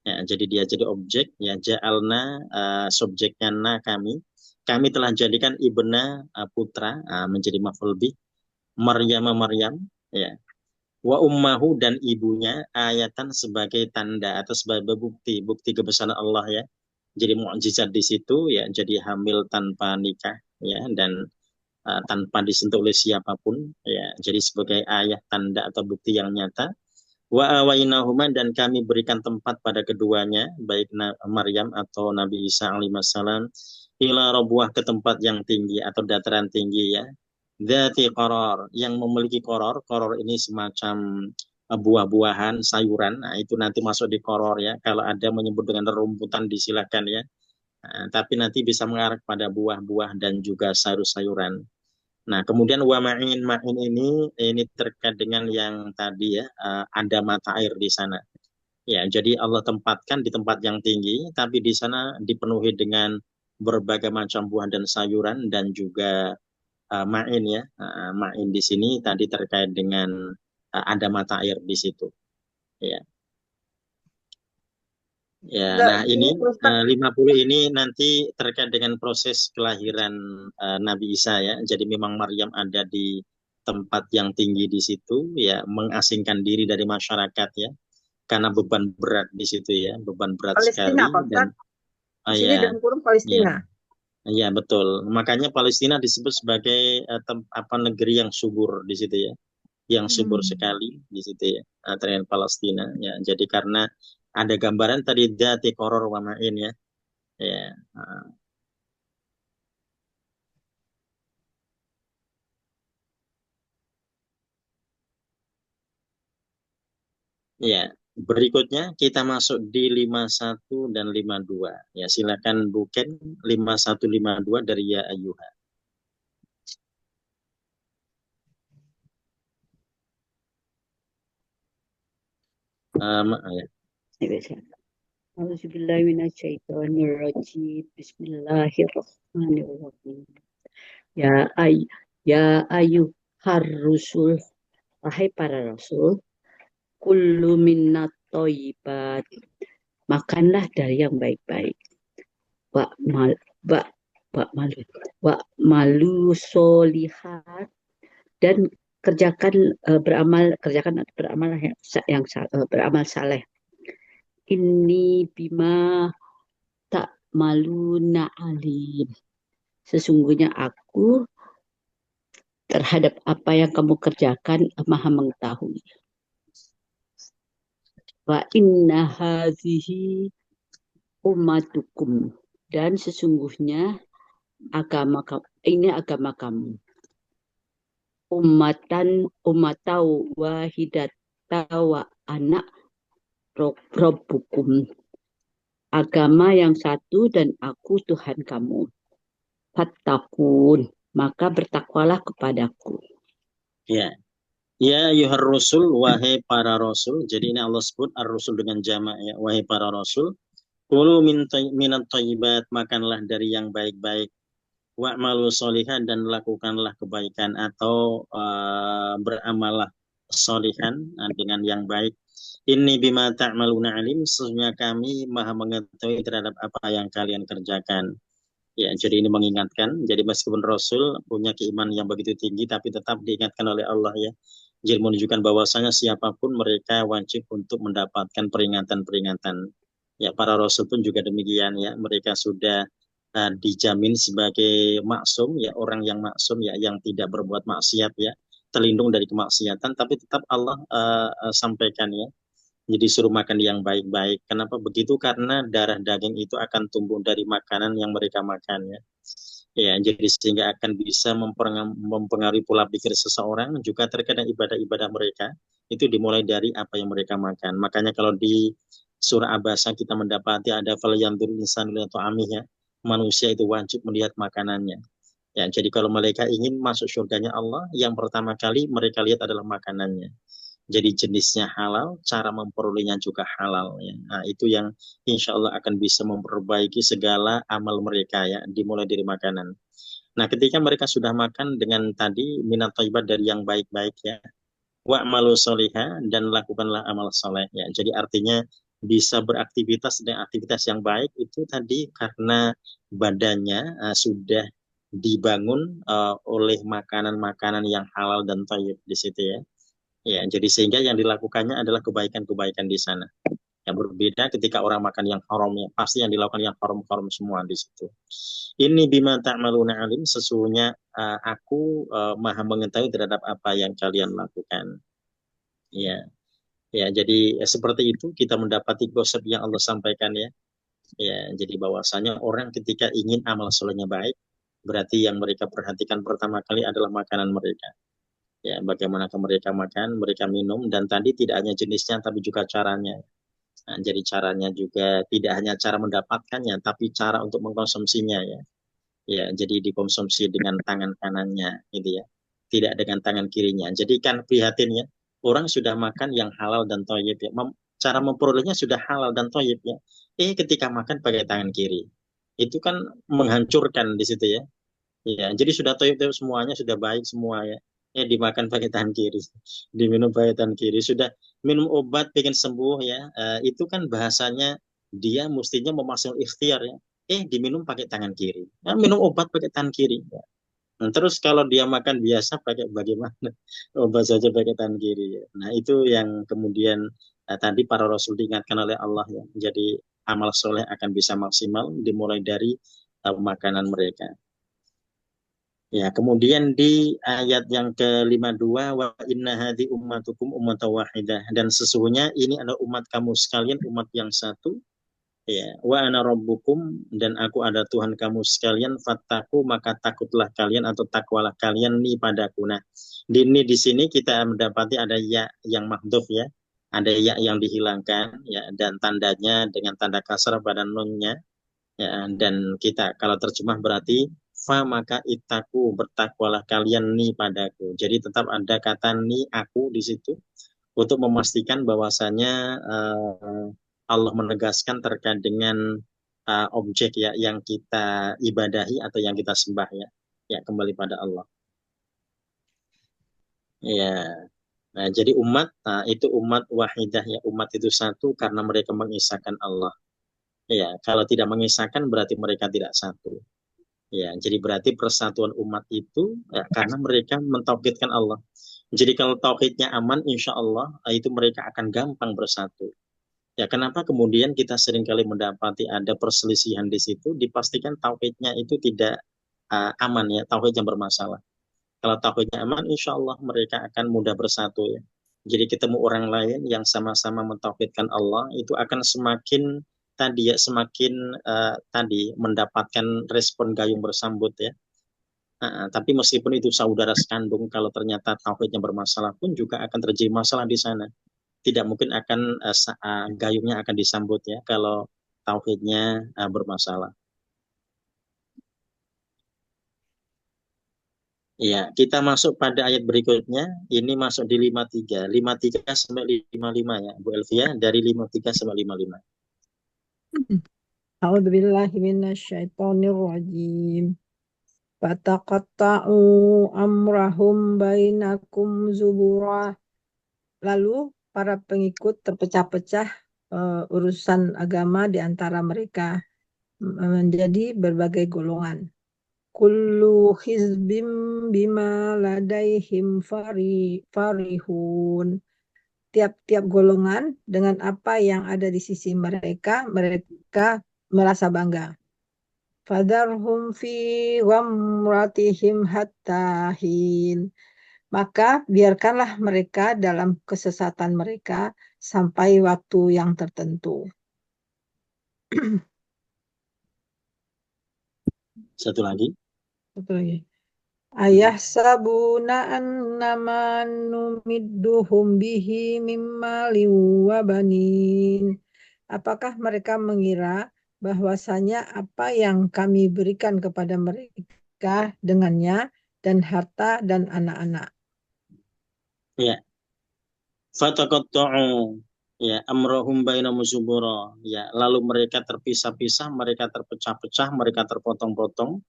Ya, jadi dia jadi objek ya, ja'alna subjeknya na kami. Kami telah jadikan ibna putra menjadi maf'ul bih, Maryam ya. Wa ummahu, dan ibunya, ayatan sebagai tanda atau sebagai bukti kebesaran Allah ya. Jadi mukjizat di situ ya, jadi hamil tanpa nikah ya, dan tanpa disentuh oleh siapapun ya. Jadi sebagai ayah, tanda atau bukti yang nyata. Wa awainahuma, dan kami berikan tempat pada keduanya, baik Maryam atau Nabi Isa alaihissalam, ila robuah, ke tempat yang tinggi atau dataran tinggi ya. Dzati qaror, yang memiliki koror. Koror ini semacam buah-buahan, sayuran. Nah, itu nanti masuk di koror ya. Kalau ada menyebut dengan rumputan disilakan ya. Nah, tapi nanti bisa mengarah pada buah-buah dan juga sayur-sayuran. Nah, kemudian wa ma'in, ma'in ini terkait dengan yang tadi ya, ada mata air di sana. Ya, jadi Allah tempatkan di tempat yang tinggi, tapi di sana dipenuhi dengan berbagai macam buah dan sayuran, dan juga ma'in ya. Ma'in di sini tadi terkait dengan ada mata air di situ. Ya. Ya, nah ini 50 ini nanti terkait dengan proses kelahiran Nabi Isa ya. Jadi memang Maryam ada di tempat yang tinggi di situ ya, mengasingkan diri dari masyarakat ya, karena beban berat di situ ya, beban berat Palestina, sekali. Pak Dan Ustadz. Di sini ya, dalam kurung Palestina. ya betul. Makanya Palestina disebut sebagai negeri yang subur di situ ya, yang subur sekali di situ ya, terkait Palestina ya. Jadi karena ada gambaran tadi dzati qaror wa ma'in ya. Ya. Ya, berikutnya kita masuk di 51 dan 52. Ya, silakan buken 51 52 dari ya ayyuha. Ya. Auzubillahiminasyaitonirrajim. Bismillahirrahmanirrahim. Ya ayyuhar rusul, wahai para rasul, kullu minnat thayyibat, makanlah dari yang baik-baik. Wa malu solihat, dan kerjakan beramal saleh. Ini bima tak maluna alim, sesungguhnya aku terhadap apa yang kamu kerjakan maha mengetahui. Wa inna hazihi ummatukum, dan sesungguhnya ini agama kamu. Ummatau wahidatawa anak Rabbukum, agama yang satu dan aku Tuhan kamu. Fattakun, maka bertakwalah kepadaku. Ya. Ya yuhar rusul, wahai para rasul. Jadi ini Allah sebut ar-rusul dengan jamak ya, wahai para rasul. Kulu minat thayyibat, makanlah dari yang baik-baik. Wa'malu sholihan, dan lakukanlah kebaikan atau beramalah sholihan dengan yang baik. Ini bima ta'maluna alim, sesungguhnya kami maha mengetahui terhadap apa yang kalian kerjakan. Ya, jadi ini mengingatkan. Jadi meskipun Rasul punya keimanan yang begitu tinggi, tapi tetap diingatkan oleh Allah ya. Jadi menunjukkan bahwasanya siapapun mereka wajib untuk mendapatkan peringatan-peringatan. Ya, para Rasul pun juga demikian ya. Mereka sudah dijamin sebagai maksum ya, orang yang maksum ya, yang tidak berbuat maksiat ya, terlindung dari kemaksiatan, tapi tetap Allah sampaikan ya. Jadi suruh makan yang baik-baik. Kenapa begitu? Karena darah daging itu akan tumbuh dari makanan yang mereka makan ya. Ya, jadi sehingga akan bisa mempengaruhi pola pikir seseorang, juga terkadang ibadah-ibadah mereka itu dimulai dari apa yang mereka makan. Makanya kalau di surah Abasa kita mendapati ada falyanzur insanu ila ta'amih, manusia itu wajib melihat makanannya. Ya, jadi kalau mereka ingin masuk surganya Allah, yang pertama kali mereka lihat adalah makanannya. Jadi jenisnya halal, cara memperolehnya juga halal ya. Nah, itu yang insya Allah akan bisa memperbaiki segala amal mereka ya, dimulai dari makanan. Nah, ketika mereka sudah makan dengan tadi minat thayyibat dari yang baik-baik ya, wa'malu sholiha dan lakukanlah amal soleh ya. Jadi artinya bisa beraktivitas dengan aktivitas yang baik itu tadi karena badannya sudah dibangun oleh makanan-makanan yang halal dan thayyib di situ ya. Ya, jadi sehingga yang dilakukannya adalah kebaikan-kebaikan di sana. Yang berbeda ketika orang makan yang haram ya, pasti yang dilakukan yang haram-haram semua di situ. Ini bima ta'maluna alim, sesungguhnya aku maha mengetahui terhadap apa yang kalian lakukan. Ya, ya jadi seperti itu kita mendapati konsep yang Allah sampaikan ya. Ya, jadi bahwasanya orang ketika ingin amal solehnya baik, berarti yang mereka perhatikan pertama kali adalah makanan mereka. Ya, bagaimana mereka makan, mereka minum, dan tadi tidak hanya jenisnya, tapi juga caranya. Nah, jadi caranya juga tidak hanya cara mendapatkannya, tapi cara untuk mengkonsumsinya ya. Ya, jadi dikonsumsi dengan tangan kanannya, gitu ya. Tidak dengan tangan kirinya. Jadi kan prihatin ya, orang sudah makan yang halal dan thayyib ya. Cara memperolehnya sudah halal dan thayyib ya. Ketika makan pakai tangan kiri, itu kan menghancurkan di situ ya. Ya, jadi sudah toyib semuanya sudah baik semua ya. Dimakan pakai tangan kiri, diminum pakai tangan kiri. Sudah minum obat pengen sembuh ya. Itu kan bahasanya dia mestinya memasang ikhtiar ya. Diminum pakai tangan kiri. Nah, minum obat pakai tangan kiri. Ya. Nah, terus kalau dia makan biasa pakai bagaimana? Obat saja pakai tangan kiri. Ya. Nah, itu yang kemudian tadi para rasul diingatkan oleh Allah ya. Jadi amal soleh akan bisa maksimal dimulai dari makanan mereka. Ya, kemudian di ayat yang ke-52 wa inna hadhi ummatukum ummatan wahidah, dan sesungguhnya ini adalah umat kamu sekalian, umat yang satu. Ya, wa ana rabbukum, dan aku ada Tuhan kamu sekalian, fattaku, maka takutlah kalian atau takwalah kalian nih padaku. Nah, di sini kita mendapati ada ya yang mahdhuf ya. Ada ya yang dihilangkan ya, dan tandanya dengan tanda kasar pada nunnya. Ya, dan kita kalau terjemah berarti fa maka itaku, bertakwalah kalian nih padaku. Jadi tetap ada kata nih aku di situ untuk memastikan bahwasanya Allah menegaskan terkait dengan objek ya yang kita ibadahi atau yang kita sembah ya. Ya, kembali pada Allah. Ya. Nah, jadi umat itu umat wahidah ya, umat itu satu karena mereka mengisahkan Allah. Ya, kalau tidak mengisahkan berarti mereka tidak satu. Ya, jadi berarti persatuan umat itu karena mereka mentauhidkan Allah. Jadi kalau tauhidnya aman, insya Allah itu mereka akan gampang bersatu. Ya, kenapa kemudian kita seringkali mendapati ada perselisihan di situ? Dipastikan tauhidnya itu tidak aman ya, tauhid yang bermasalah. Kalau tauhidnya aman, insya Allah mereka akan mudah bersatu ya. Jadi ketemu orang lain yang sama-sama mentauhidkan Allah itu akan semakin tadi ya semakin tadi mendapatkan respon gayung bersambut ya. Tapi meskipun itu saudara sekandung, kalau ternyata tauhidnya bermasalah pun juga akan terjadi masalah di sana. Tidak mungkin akan gayungnya akan disambut ya kalau tauhidnya bermasalah. Ya, kita masuk pada ayat berikutnya. Ini masuk di 53. 53 sampai 55 ya, Bu Elvia, dari 53 sampai 55. A'udzubillahi minasyaitonirrajim. Fataqatta'u amrahum bainakum zubura. Lalu para pengikut terpecah-pecah urusan agama di antara mereka menjadi berbagai golongan. Kullu hizbim bima ladaihim farihun. Tiap-tiap golongan dengan apa yang ada di sisi mereka, mereka merasa bangga. Fadarhum fi ghamratihim hatta hin. Maka biarkanlah mereka dalam kesesatan mereka sampai waktu yang tertentu. Satu lagi. Ayahsabuna annama numidduhum bihi mimma wa banin. Apakah mereka mengira bahwasanya apa yang kami berikan kepada mereka dengannya dan harta dan anak-anak? Ya. Fataqatta'u ya amrahum bainahum zubura ya lalu mereka terpisah-pisah, mereka terpecah-pecah, mereka terpotong-potong.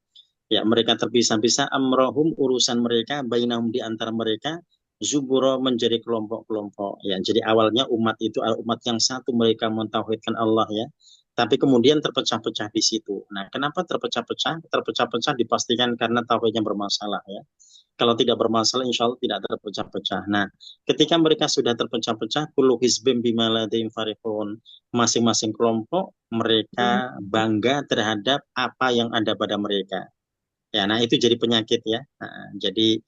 Ya, mereka terpisah-pisah amrohum urusan mereka bainahum di antara mereka zuburo menjadi kelompok-kelompok. Ya, jadi awalnya umat itu adalah umat yang satu mereka mentauhidkan Allah ya. Tapi kemudian terpecah-pecah di situ. Nah, kenapa terpecah-pecah? Terpecah-pecah dipastikan karena tauhidnya bermasalah ya. Kalau tidak bermasalah, insya Allah tidak terpecah-pecah. Nah, ketika mereka sudah terpecah-pecah, kullu hizbim bima ladaihim farihun. Masing-masing kelompok mereka bangga terhadap apa yang ada pada mereka. Ya, nah itu jadi penyakit ya. Nah, jadi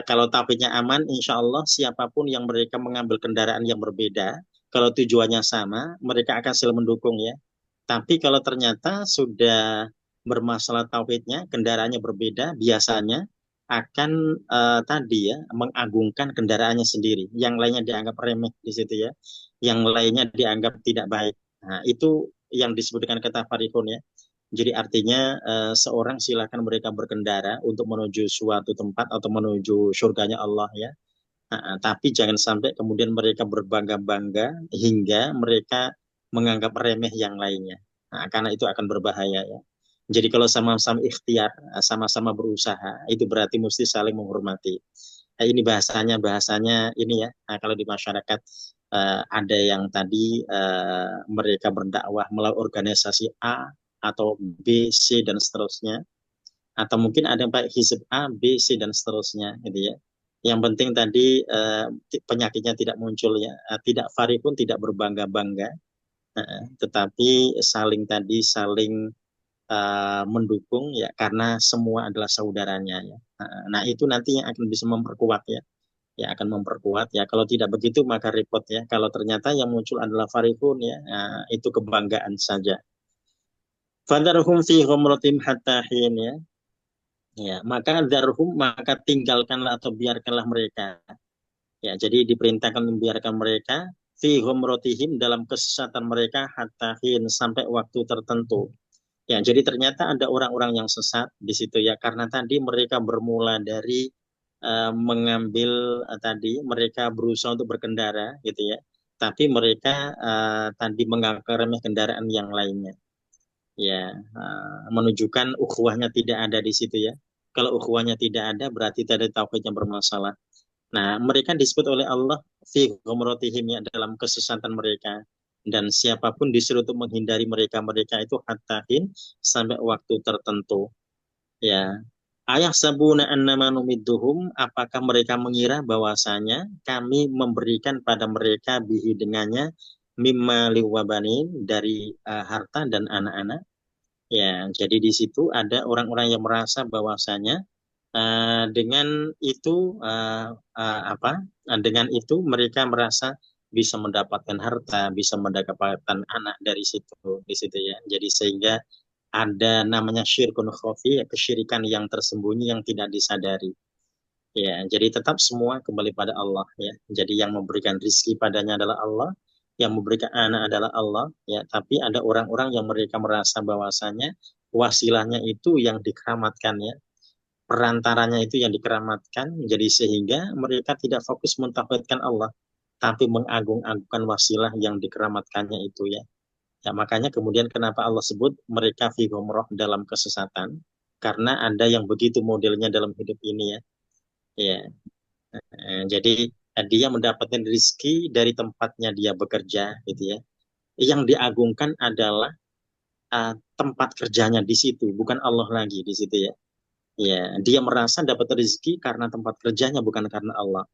kalau tauhidnya aman, insya Allah siapapun yang mereka mengambil kendaraan yang berbeda, kalau tujuannya sama, mereka akan saling mendukung ya. Tapi kalau ternyata sudah bermasalah tauhidnya, kendaraannya berbeda, biasanya akan tadi ya mengagungkan kendaraannya sendiri. Yang lainnya dianggap remeh di situ ya. Yang lainnya dianggap tidak baik. Nah, itu yang disebutkan kata Farikun ya. Jadi artinya seorang silakan mereka berkendara untuk menuju suatu tempat atau menuju surganya Allah ya. Tapi jangan sampai kemudian mereka berbangga-bangga hingga mereka menganggap remeh yang lainnya. Nah, karena itu akan berbahaya ya. Jadi kalau sama-sama ikhtiar, sama-sama berusaha, itu berarti mesti saling menghormati. Nah, ini bahasanya ini ya. Nah, kalau di masyarakat ada yang tadi mereka berdakwah melalui organisasi A atau B, C dan seterusnya. Atau mungkin ada yang pakai hizib A, B, C dan seterusnya gitu ya. Yang penting tadi penyakitnya tidak muncul ya, tidak farihun, tidak berbangga-bangga, tetapi saling mendukung ya karena semua adalah saudaranya ya. Nah itu nanti yang akan bisa memperkuat ya akan memperkuat ya. Kalau tidak begitu maka repot ya. Kalau ternyata yang muncul adalah farihun ya, itu kebanggaan saja. Fadharhum fi ghumratim hatta hin ya. Ya, maka tinggalkanlah atau biarkanlah mereka. Ya, jadi diperintahkan membiarkan mereka fi ghumratihim dalam kesesatan mereka hatta hin sampai waktu tertentu. Ya, jadi ternyata ada orang-orang yang sesat di situ ya karena tadi mereka bermula dari mengambil tadi mereka berusaha untuk berkendara gitu ya. Tapi mereka tadi menganggap remeh kendaraan yang lainnya. Ya, menunjukkan ukhuwahnya tidak ada di situ ya. Kalau ukhuwahnya tidak ada berarti tadi tauhidnya bermasalah. Nah, mereka disebut oleh Allah fi ghumratihim ya dalam kesesatan mereka dan siapapun disuruh untuk menghindari mereka itu hattahin sampai waktu tertentu. Ya. Ayah sabuna annama numidduhum apakah mereka mengira bahwasanya kami memberikan pada mereka bihi dengannya mimma liwabanin dari harta dan anak-anak. Ya, jadi di situ ada orang-orang yang merasa bahwasanya dengan itu dengan itu mereka merasa bisa mendapatkan harta, bisa mendapatkan anak dari situ, di situ ya. Jadi sehingga ada namanya syirkun khafi, kesyirikan yang tersembunyi yang tidak disadari. Ya, jadi tetap semua kembali pada Allah ya. Jadi yang memberikan rizki padanya adalah Allah, yang memberikan anak adalah Allah ya. Tapi ada orang-orang yang mereka merasa bahwasanya wasilahnya itu yang dikeramatkan ya. Perantaranya itu yang dikeramatkan, jadi sehingga mereka tidak fokus mentauhidkan Allah, tapi mengagung-agungkan wasilah yang dikeramatkannya itu ya. Ya, makanya kemudian kenapa Allah sebut mereka fi ghumrah dalam kesesatan, karena ada yang begitu modelnya dalam hidup ini ya. Ya, jadi dia mendapatkan rezeki dari tempatnya dia bekerja gitu ya. Yang diagungkan adalah tempat kerjanya di situ, bukan Allah lagi di situ ya. Ya, dia merasa dapat rezeki karena tempat kerjanya bukan karena Allah.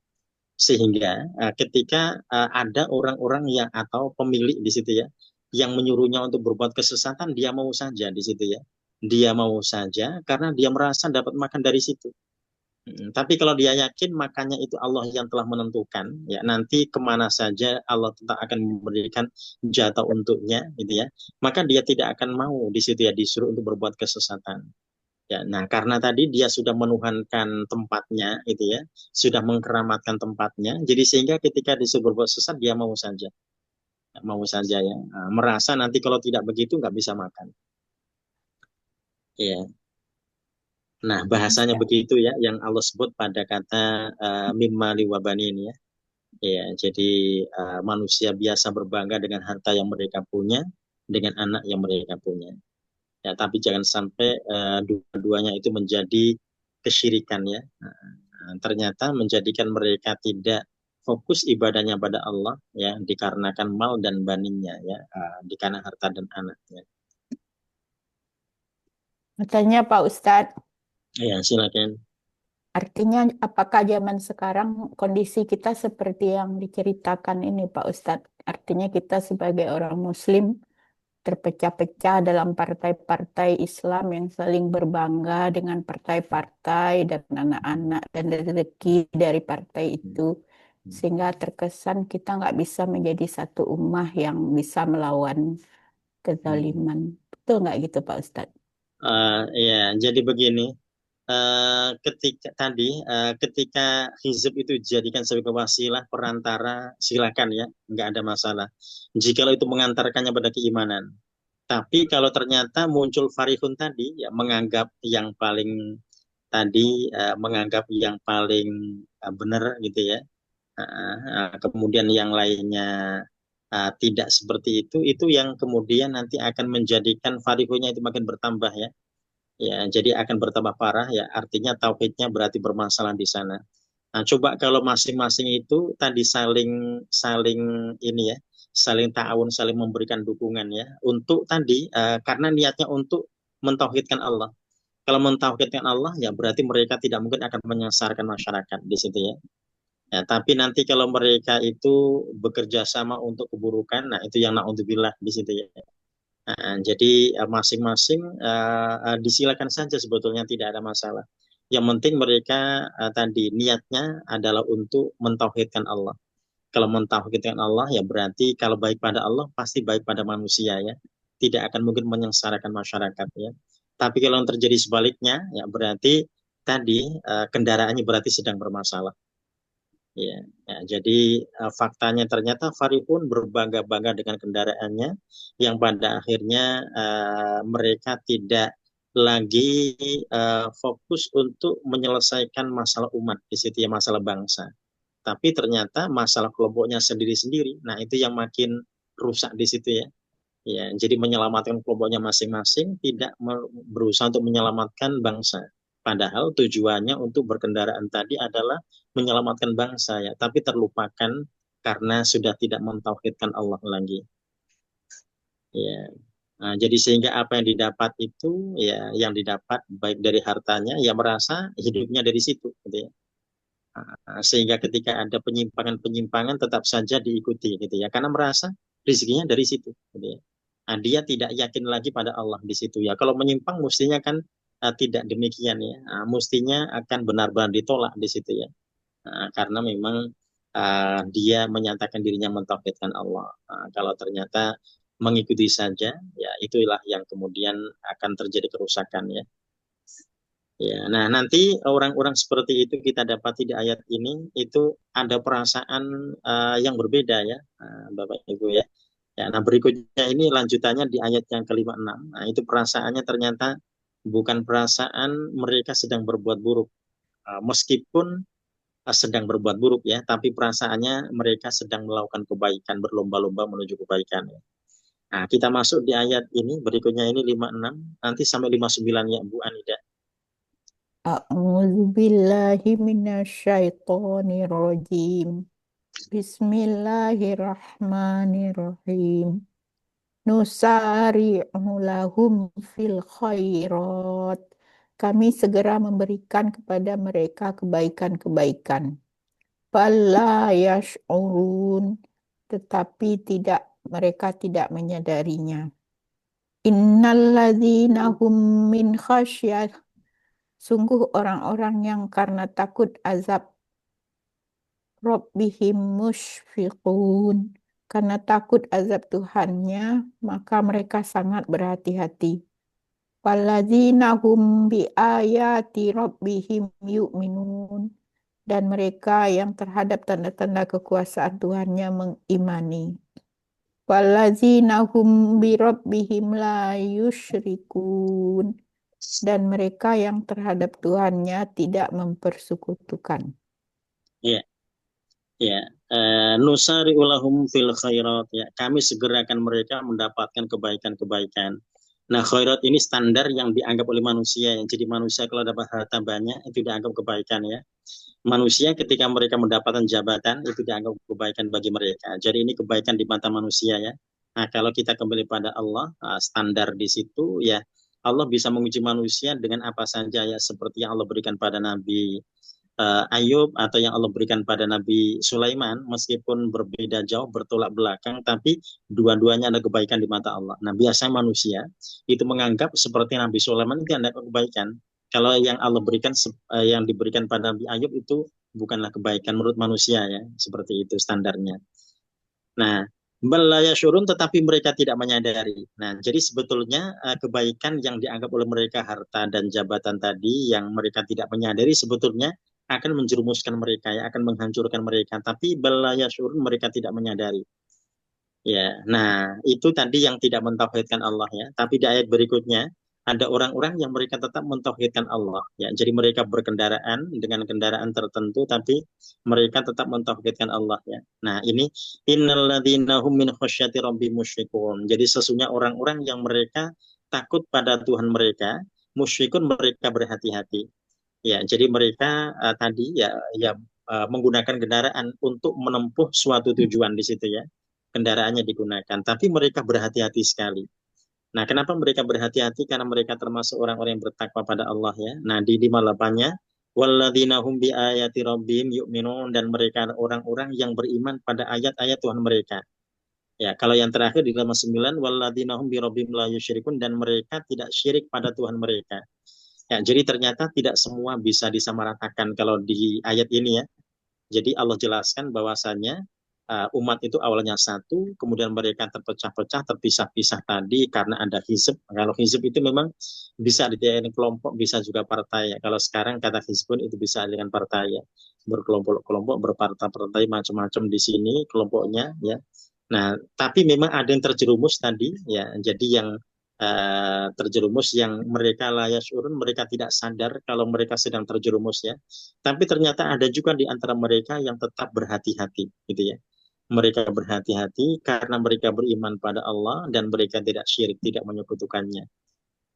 Sehingga ketika ada orang-orang yang atau pemilik di situ ya yang menyuruhnya untuk berbuat kesesatan, dia mau saja di situ ya. Dia mau saja karena dia merasa dapat makan dari situ. Tapi kalau dia yakin makanya itu Allah yang telah menentukan ya nanti kemana saja Allah tetap akan memberikan jatah untuknya gitu ya, maka dia tidak akan mau di situ ya disuruh untuk berbuat kesesatan. Ya, nah karena tadi dia sudah menuhankan tempatnya itu ya, sudah mengkeramatkan tempatnya, jadi sehingga ketika disuruh berbuat sesat dia mau saja ya. Nah, merasa nanti kalau tidak begitu nggak bisa makan. Ya. Nah bahasanya begitu ya, yang Allah sebut pada kata mimma liwabani ini ya. Ya, jadi manusia biasa berbangga dengan harta yang mereka punya, dengan anak yang mereka punya. Ya, tapi jangan sampai dua-duanya itu menjadi kesyirikan ya. Ternyata menjadikan mereka tidak fokus ibadahnya pada Allah ya, dikarenakan mal dan baningnya ya, dikarenakan harta dan anaknya. Katanya Pak Ustadz, Ya, silakan. artinya apakah zaman sekarang kondisi kita seperti yang diceritakan ini Pak Ustadz? Artinya kita sebagai orang Muslim terpecah-pecah dalam partai-partai Islam yang saling berbangga dengan partai-partai dan anak-anak dan rezeki dari partai itu. Sehingga terkesan kita nggak bisa menjadi satu ummah yang bisa melawan kezaliman. Betul nggak gitu Pak Ustadz? Ya, jadi begini. Ketika hizb itu dijadikan sebagai wasilah perantara, silakan ya, nggak ada masalah. Jikalau itu mengantarkannya pada keimanan. Tapi kalau ternyata muncul farihun tadi, ya menganggap yang paling menganggap yang paling benar gitu ya. Kemudian yang lainnya tidak seperti itu yang kemudian nanti akan menjadikan farihunnya itu makin bertambah ya. Ya, jadi akan bertambah parah ya. Artinya tauhidnya berarti bermasalah di sana. Nah, coba kalau masing-masing itu tadi saling saling ini ya, saling ta'awun, saling memberikan dukungan ya, untuk tadi karena niatnya untuk mentauhidkan Allah. Kalau mentauhidkan Allah ya berarti mereka tidak mungkin akan menyesarkan masyarakat di situ ya. Ya, tapi nanti kalau mereka itu bekerja sama untuk keburukan, nah itu yang naudzubillah di situ ya. Jadi masing-masing disilakan saja sebetulnya tidak ada masalah. Yang penting mereka tadi niatnya adalah untuk mentauhidkan Allah. Kalau mentauhidkan Allah ya berarti kalau baik pada Allah pasti baik pada manusia ya. Tidak akan mungkin menyengsarakan masyarakat ya. Tapi kalau yang terjadi sebaliknya ya berarti tadi kendaraannya berarti sedang bermasalah. Ya, jadi faktanya ternyata Farihun berbangga-bangga dengan kendaraannya yang pada akhirnya mereka tidak lagi fokus untuk menyelesaikan masalah umat di situ ya, masalah bangsa. Tapi ternyata masalah kelompoknya sendiri-sendiri. Nah, itu yang makin rusak di situ ya. Ya, jadi menyelamatkan kelompoknya masing-masing tidak berusaha untuk menyelamatkan bangsa. Padahal tujuannya untuk berkendaraan tadi adalah menyelamatkan bangsa ya, tapi terlupakan karena sudah tidak mentauhidkan Allah lagi. Ya. Nah, jadi sehingga apa yang didapat itu ya yang didapat baik dari hartanya ya merasa hidupnya dari situ gitu ya. Sehingga ketika ada penyimpangan-penyimpangan tetap saja diikuti gitu ya karena merasa rezekinya dari situ gitu ya. Nah, dia tidak yakin lagi pada Allah di situ ya. Kalau menyimpang mestinya kan tidak demikian ya. Mestinya akan benar-benar ditolak di situ ya. Karena memang dia menyatakan dirinya mentauhidkan Allah. Kalau ternyata mengikuti saja, ya itulah yang kemudian akan terjadi kerusakan ya. Ya, nah nanti orang-orang seperti itu kita dapati di ayat ini itu ada perasaan yang berbeda ya, Bapak Ibu ya. Ya, nah berikutnya ini lanjutannya di ayat yang ke-56. Nah, itu perasaannya ternyata bukan perasaan mereka sedang berbuat buruk. Meskipun sedang berbuat buruk ya, tapi perasaannya mereka sedang melakukan kebaikan, berlomba-lomba menuju kebaikan ya. Nah, kita masuk di ayat ini, berikutnya ini 56, nanti sampai 59 ya Bu Anida. A'udzu billahi minasyaitonir rajim. Bismillahirrahmanirrahim. Nusari'u lahum fil khairat. Kami segera memberikan kepada mereka kebaikan-kebaikan. Fala yash'urun. Tetapi mereka tidak menyadarinya. Innalladzina hum min khasyat. Sungguh orang-orang yang karena takut azab Rabbihim musyfiqun. Karena takut azab Tuhannya, maka mereka sangat berhati-hati. Walladzina hum biayati rabbihim yu'minun. Dan mereka yang terhadap tanda-tanda kekuasaan Tuhannya mengimani. Walladzina hum bi rabbihim la yusyrikun. Dan mereka yang terhadap Tuhannya tidak mempersekutukan. Ya, ya. nusari'u lahum fil khairat, ya, kami segerakan mereka mendapatkan kebaikan-kebaikan. Nah, khairat ini standar yang dianggap oleh manusia, ya. Jadi manusia kalau dapat harta banyak itu dianggap kebaikan, ya. Manusia ketika mereka mendapatkan jabatan itu dianggap kebaikan bagi mereka. Jadi ini kebaikan di mata manusia, ya. Nah, kalau kita kembali pada Allah, standar di situ, ya, Allah bisa menguji manusia dengan apa saja, ya, seperti yang Allah berikan pada Nabi Ayub atau yang Allah berikan pada Nabi Sulaiman, meskipun berbeda jauh, bertolak belakang, tapi dua-duanya ada kebaikan di mata Allah. Nah, biasa manusia itu menganggap seperti Nabi Sulaiman itu ada kebaikan. Kalau yang Allah berikan, yang diberikan pada Nabi Ayub itu bukanlah kebaikan menurut manusia, ya, seperti itu standarnya. Nah, syurun, tetapi mereka tidak menyadari. Nah, jadi sebetulnya kebaikan yang dianggap oleh mereka harta dan jabatan tadi yang mereka tidak menyadari sebetulnya akan menjerumuskan mereka, ya, akan menghancurkan mereka. Tapi syurun, mereka tidak menyadari. Ya, nah itu tadi yang tidak mentauhidkan Allah, ya. Tapi di ayat berikutnya ada orang-orang yang mereka tetap mentauhidkan Allah, ya. Jadi mereka berkendaraan dengan kendaraan tertentu, tapi mereka tetap mentauhidkan Allah, ya. Nah ini innalladzina hum min khasyati rabbihim musyrikun. Jadi sesungguhnya orang-orang yang mereka takut pada Tuhan mereka, musyrikun, mereka berhati-hati. Ya, jadi mereka tadi menggunakan kendaraan untuk menempuh suatu tujuan di situ, ya. Kendaraannya digunakan, tapi mereka berhati-hati sekali. Nah, kenapa mereka berhati-hati? Karena mereka termasuk orang-orang yang bertakwa pada Allah, ya. Nah, di 58-nya, walladzina hum bi ayati rabbihim yu'minun, dan mereka orang-orang yang beriman pada ayat-ayat Tuhan mereka. Ya, kalau yang terakhir di 59, walladzina hum bi rabbihim la yusyrikun, dan mereka tidak syirik pada Tuhan mereka. Ya, jadi ternyata tidak semua bisa disamaratakan kalau di ayat ini, ya. Jadi Allah jelaskan bahwasannya umat itu awalnya satu, kemudian mereka terpecah-pecah, terpisah-pisah tadi karena ada hizb. Kalau hizb itu memang bisa dijadikan kelompok, bisa juga partai, ya. Kalau sekarang kata hizbun itu bisa dengan partai, ya. Berkelompok-kelompok, berpartai-partai macam-macam di sini kelompoknya, ya. Nah, tapi memang ada yang terjerumus tadi, ya. Jadi yang terjerumus yang mereka layak urun, mereka tidak sadar kalau mereka sedang terjerumus, ya. Tapi ternyata ada juga di antara mereka yang tetap berhati-hati, gitu, ya. Mereka berhati-hati karena mereka beriman pada Allah dan mereka tidak syirik, tidak menyekutukannya.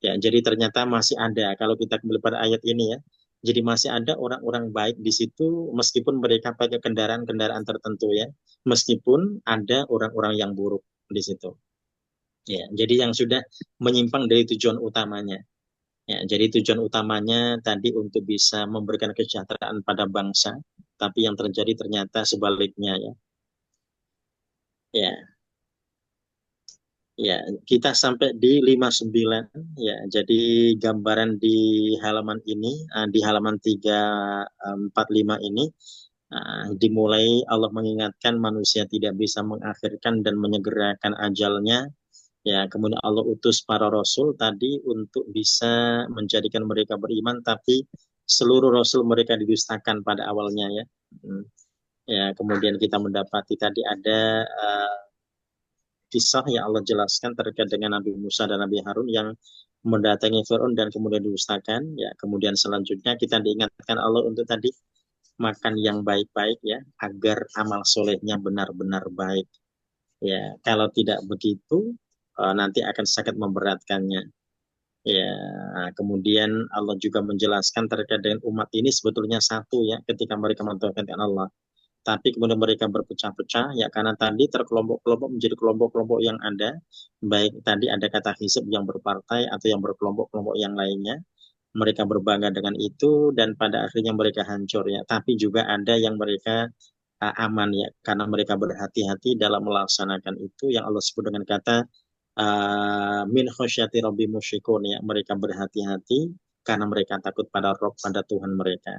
Ya, jadi ternyata masih ada kalau kita kembali pada ayat ini, ya. Jadi masih ada orang-orang baik di situ meskipun mereka pakai kendaraan-kendaraan tertentu, ya. Meskipun ada orang-orang yang buruk di situ. Ya, jadi yang sudah menyimpang dari tujuan utamanya. Ya, jadi tujuan utamanya tadi untuk bisa memberikan kesejahteraan pada bangsa, tapi yang terjadi ternyata sebaliknya, ya. Ya. Ya, kita sampai di 59, ya. Jadi gambaran di halaman ini, di halaman 345 ini, dimulai Allah mengingatkan manusia tidak bisa mengakhirkan dan menyegerakan ajalnya. Ya, kemudian Allah utus para rasul tadi untuk bisa menjadikan mereka beriman, tapi seluruh rasul mereka didustakan pada awalnya, ya. Ya, kemudian kita mendapati tadi ada kisah yang Allah jelaskan terkait dengan Nabi Musa dan Nabi Harun yang mendatangi Fir'aun dan kemudian didustakan. Ya, kemudian selanjutnya kita diingatkan Allah untuk tadi makan yang baik-baik, ya, agar amal solehnya benar-benar baik. Ya, kalau tidak begitu nanti akan sangat memberatkannya. Ya, kemudian Allah juga menjelaskan terkait dengan umat ini sebetulnya satu, ya, ketika mereka mentauhidkan Allah. Tapi kemudian mereka berpecah-pecah, ya, karena tadi terkelompok-kelompok menjadi kelompok-kelompok yang ada, baik tadi ada kata hizb yang berpartai atau yang berkelompok-kelompok yang lainnya. Mereka berbangga dengan itu dan pada akhirnya mereka hancur, ya. Tapi juga ada yang mereka aman, ya, karena mereka berhati-hati dalam melaksanakan itu yang Allah sebut dengan kata min khasyati rabbi musyrikun, ya. Mereka berhati-hati karena mereka takut pada Rabb, pada Tuhan mereka.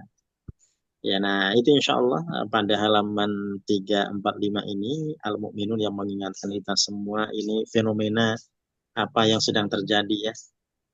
Ya, nah itu insya Allah pada halaman 345 ini Al-Mu'minun yang mengingatkan kita semua ini fenomena apa yang sedang terjadi, ya.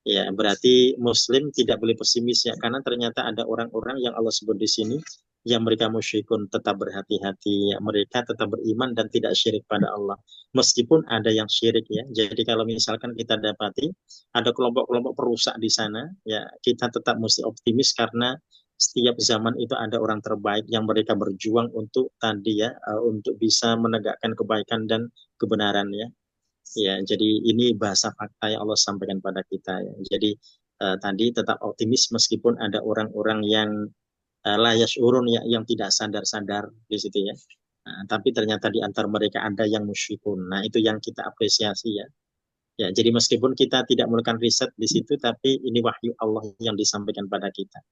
Ya, berarti Muslim tidak boleh pesimis, ya, karena ternyata ada orang-orang yang Allah sebut di sini yang mereka musyrikun, tetap berhati-hati, ya. Mereka tetap beriman dan tidak syirik pada Allah. Meskipun ada yang syirik, ya. Jadi kalau misalkan kita dapati ada kelompok-kelompok perusak di sana, ya, kita tetap mesti optimis karena setiap zaman itu ada orang terbaik yang mereka berjuang untuk tadi ya, untuk bisa menegakkan kebaikan dan kebenaran ya. Ya, jadi ini bahasa fakta yang Allah sampaikan pada kita ya. Jadi tadi tetap optimis meskipun ada orang-orang yang la yash'urun ya, yang tidak sadar-sadar di situ ya. Nah, tapi ternyata di antara mereka ada yang musyrikun. Nah, itu yang kita apresiasi ya. Ya, jadi meskipun kita tidak melakukan riset di situ, tapi ini wahyu Allah yang disampaikan pada kita.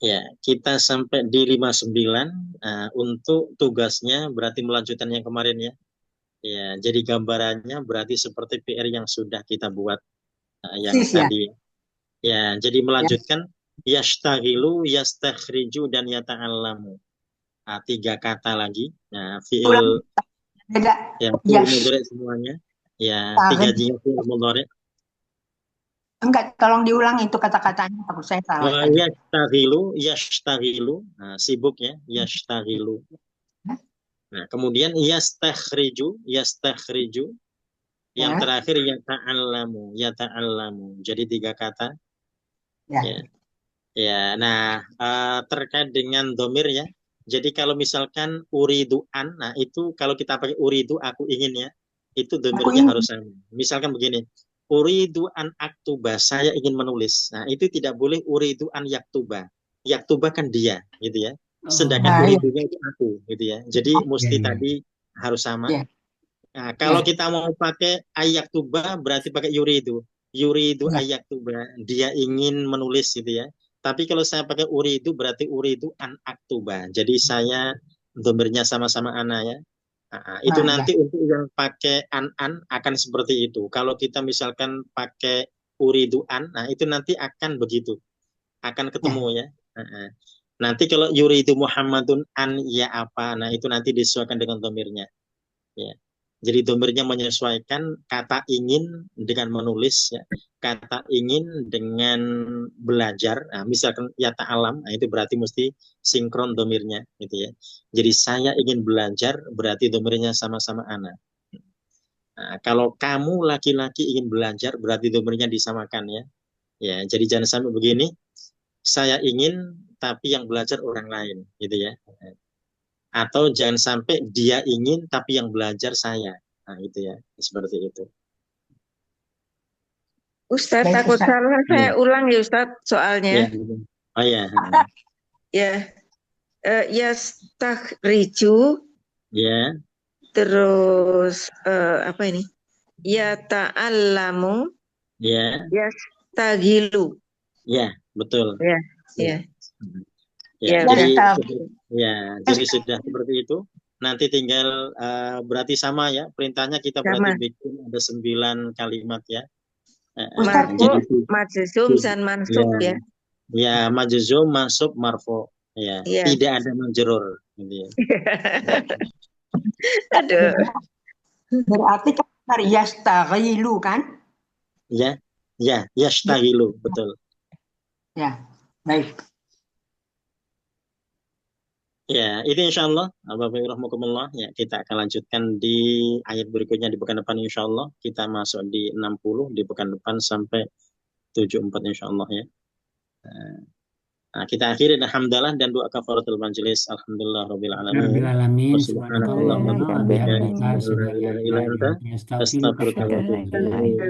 Ya, kita sampai di 59. Untuk tugasnya berarti melanjutkan yang kemarin ya. Ya, jadi gambarannya berarti seperti PR yang sudah kita buat yang Sis ya. tadi. Ya, jadi melanjutkan yashtaghilu, yastakhriju, dan yata'allamu. 3 kata lagi. Nah, fi'il Beda. yang fi'il mudhari semuanya. Ya, 3 jenis fi'il mudhari. Enggak, tolong diulang itu kata-katanya, takut saya salah tadi. Yashtaghilu, sibuk ya, yashtaghilu. Nah, kemudian yastakhriju, yang terakhir yata'allamu. Jadi 3 kata. Ya. Ya, nah terkait dengan domir ya. Jadi kalau misalkan uriduan, nah itu kalau kita pakai uridu, aku ingin ya, itu domirnya harus sama. Misalkan begini, uridu an aktuba, saya ingin menulis. Nah itu tidak boleh uridu an yaktuba. Yaktuba kan dia, gitu ya. Sedangkan uridunya itu aku, gitu ya. Jadi mesti tadi harus sama. Nah, kalau kita mau pakai ayaktuba berarti pakai yuridu ayaktuba, dia ingin menulis gitu ya. Tapi kalau saya pakai uridu berarti uridu an aktuba. Jadi saya domirnya sama-sama ana ya. Itu nanti untuk yang pakai an akan seperti itu. Kalau kita misalkan pakai uridu an, nah itu nanti akan begitu. Akan ketemu ya. Nanti kalau yuridu Muhammadun an ya apa, nah itu nanti disesuaikan dengan domirnya. Ya. Jadi domirnya menyesuaikan kata ingin dengan menulis, ya. Kata ingin dengan belajar. Nah, misalkan ya ta'alam, nah itu berarti mesti sinkron domirnya, gitu ya. Jadi saya ingin belajar, berarti domirnya sama-sama ana. Nah, kalau kamu laki-laki ingin belajar, berarti domirnya disamakan ya. Ya, jadi jangan sampai begini. Saya ingin, tapi yang belajar orang lain, gitu ya. Atau jangan sampai dia ingin tapi yang belajar saya. Nah, itu ya, seperti itu. Ustadz, takut salah, saya ulang ya Ustadz soalnya. Ya. Oh ya. Ya, yastakhriju. Ya. Terus apa ini? Ya ta'allamu. Ya. Yastaghilu. Ya, betul. Ya, ya. Ya, jadi sudah seperti itu. Nanti tinggal berarti sama ya, perintahnya kita berarti bikin ada 9 kalimat ya. Marfu, majzum, dan mansub ya. Ya, majzum, mansub, marfu. Ya, tidak ada majrur gitu ya. Aduh. Berarti kan dari yastaghilu kan? Ya, yastaghilu, betul. Ya, baik. Ya, itu insya Allah, Bapak Ibu rahmukumullah, ya kita akan lanjutkan di ayat berikutnya di pekan depan insya Allah. Kita masuk di 60 di pekan depan sampai 74 insya Allah ya. Nah, kita akhiri alhamdulillah dan doa kafaratul majelis. Alhamdulillah rabbil alamin. Subhanallah wa bihamdihi, la ilaha illa anta, astaghfiruka wa atubu ilaik.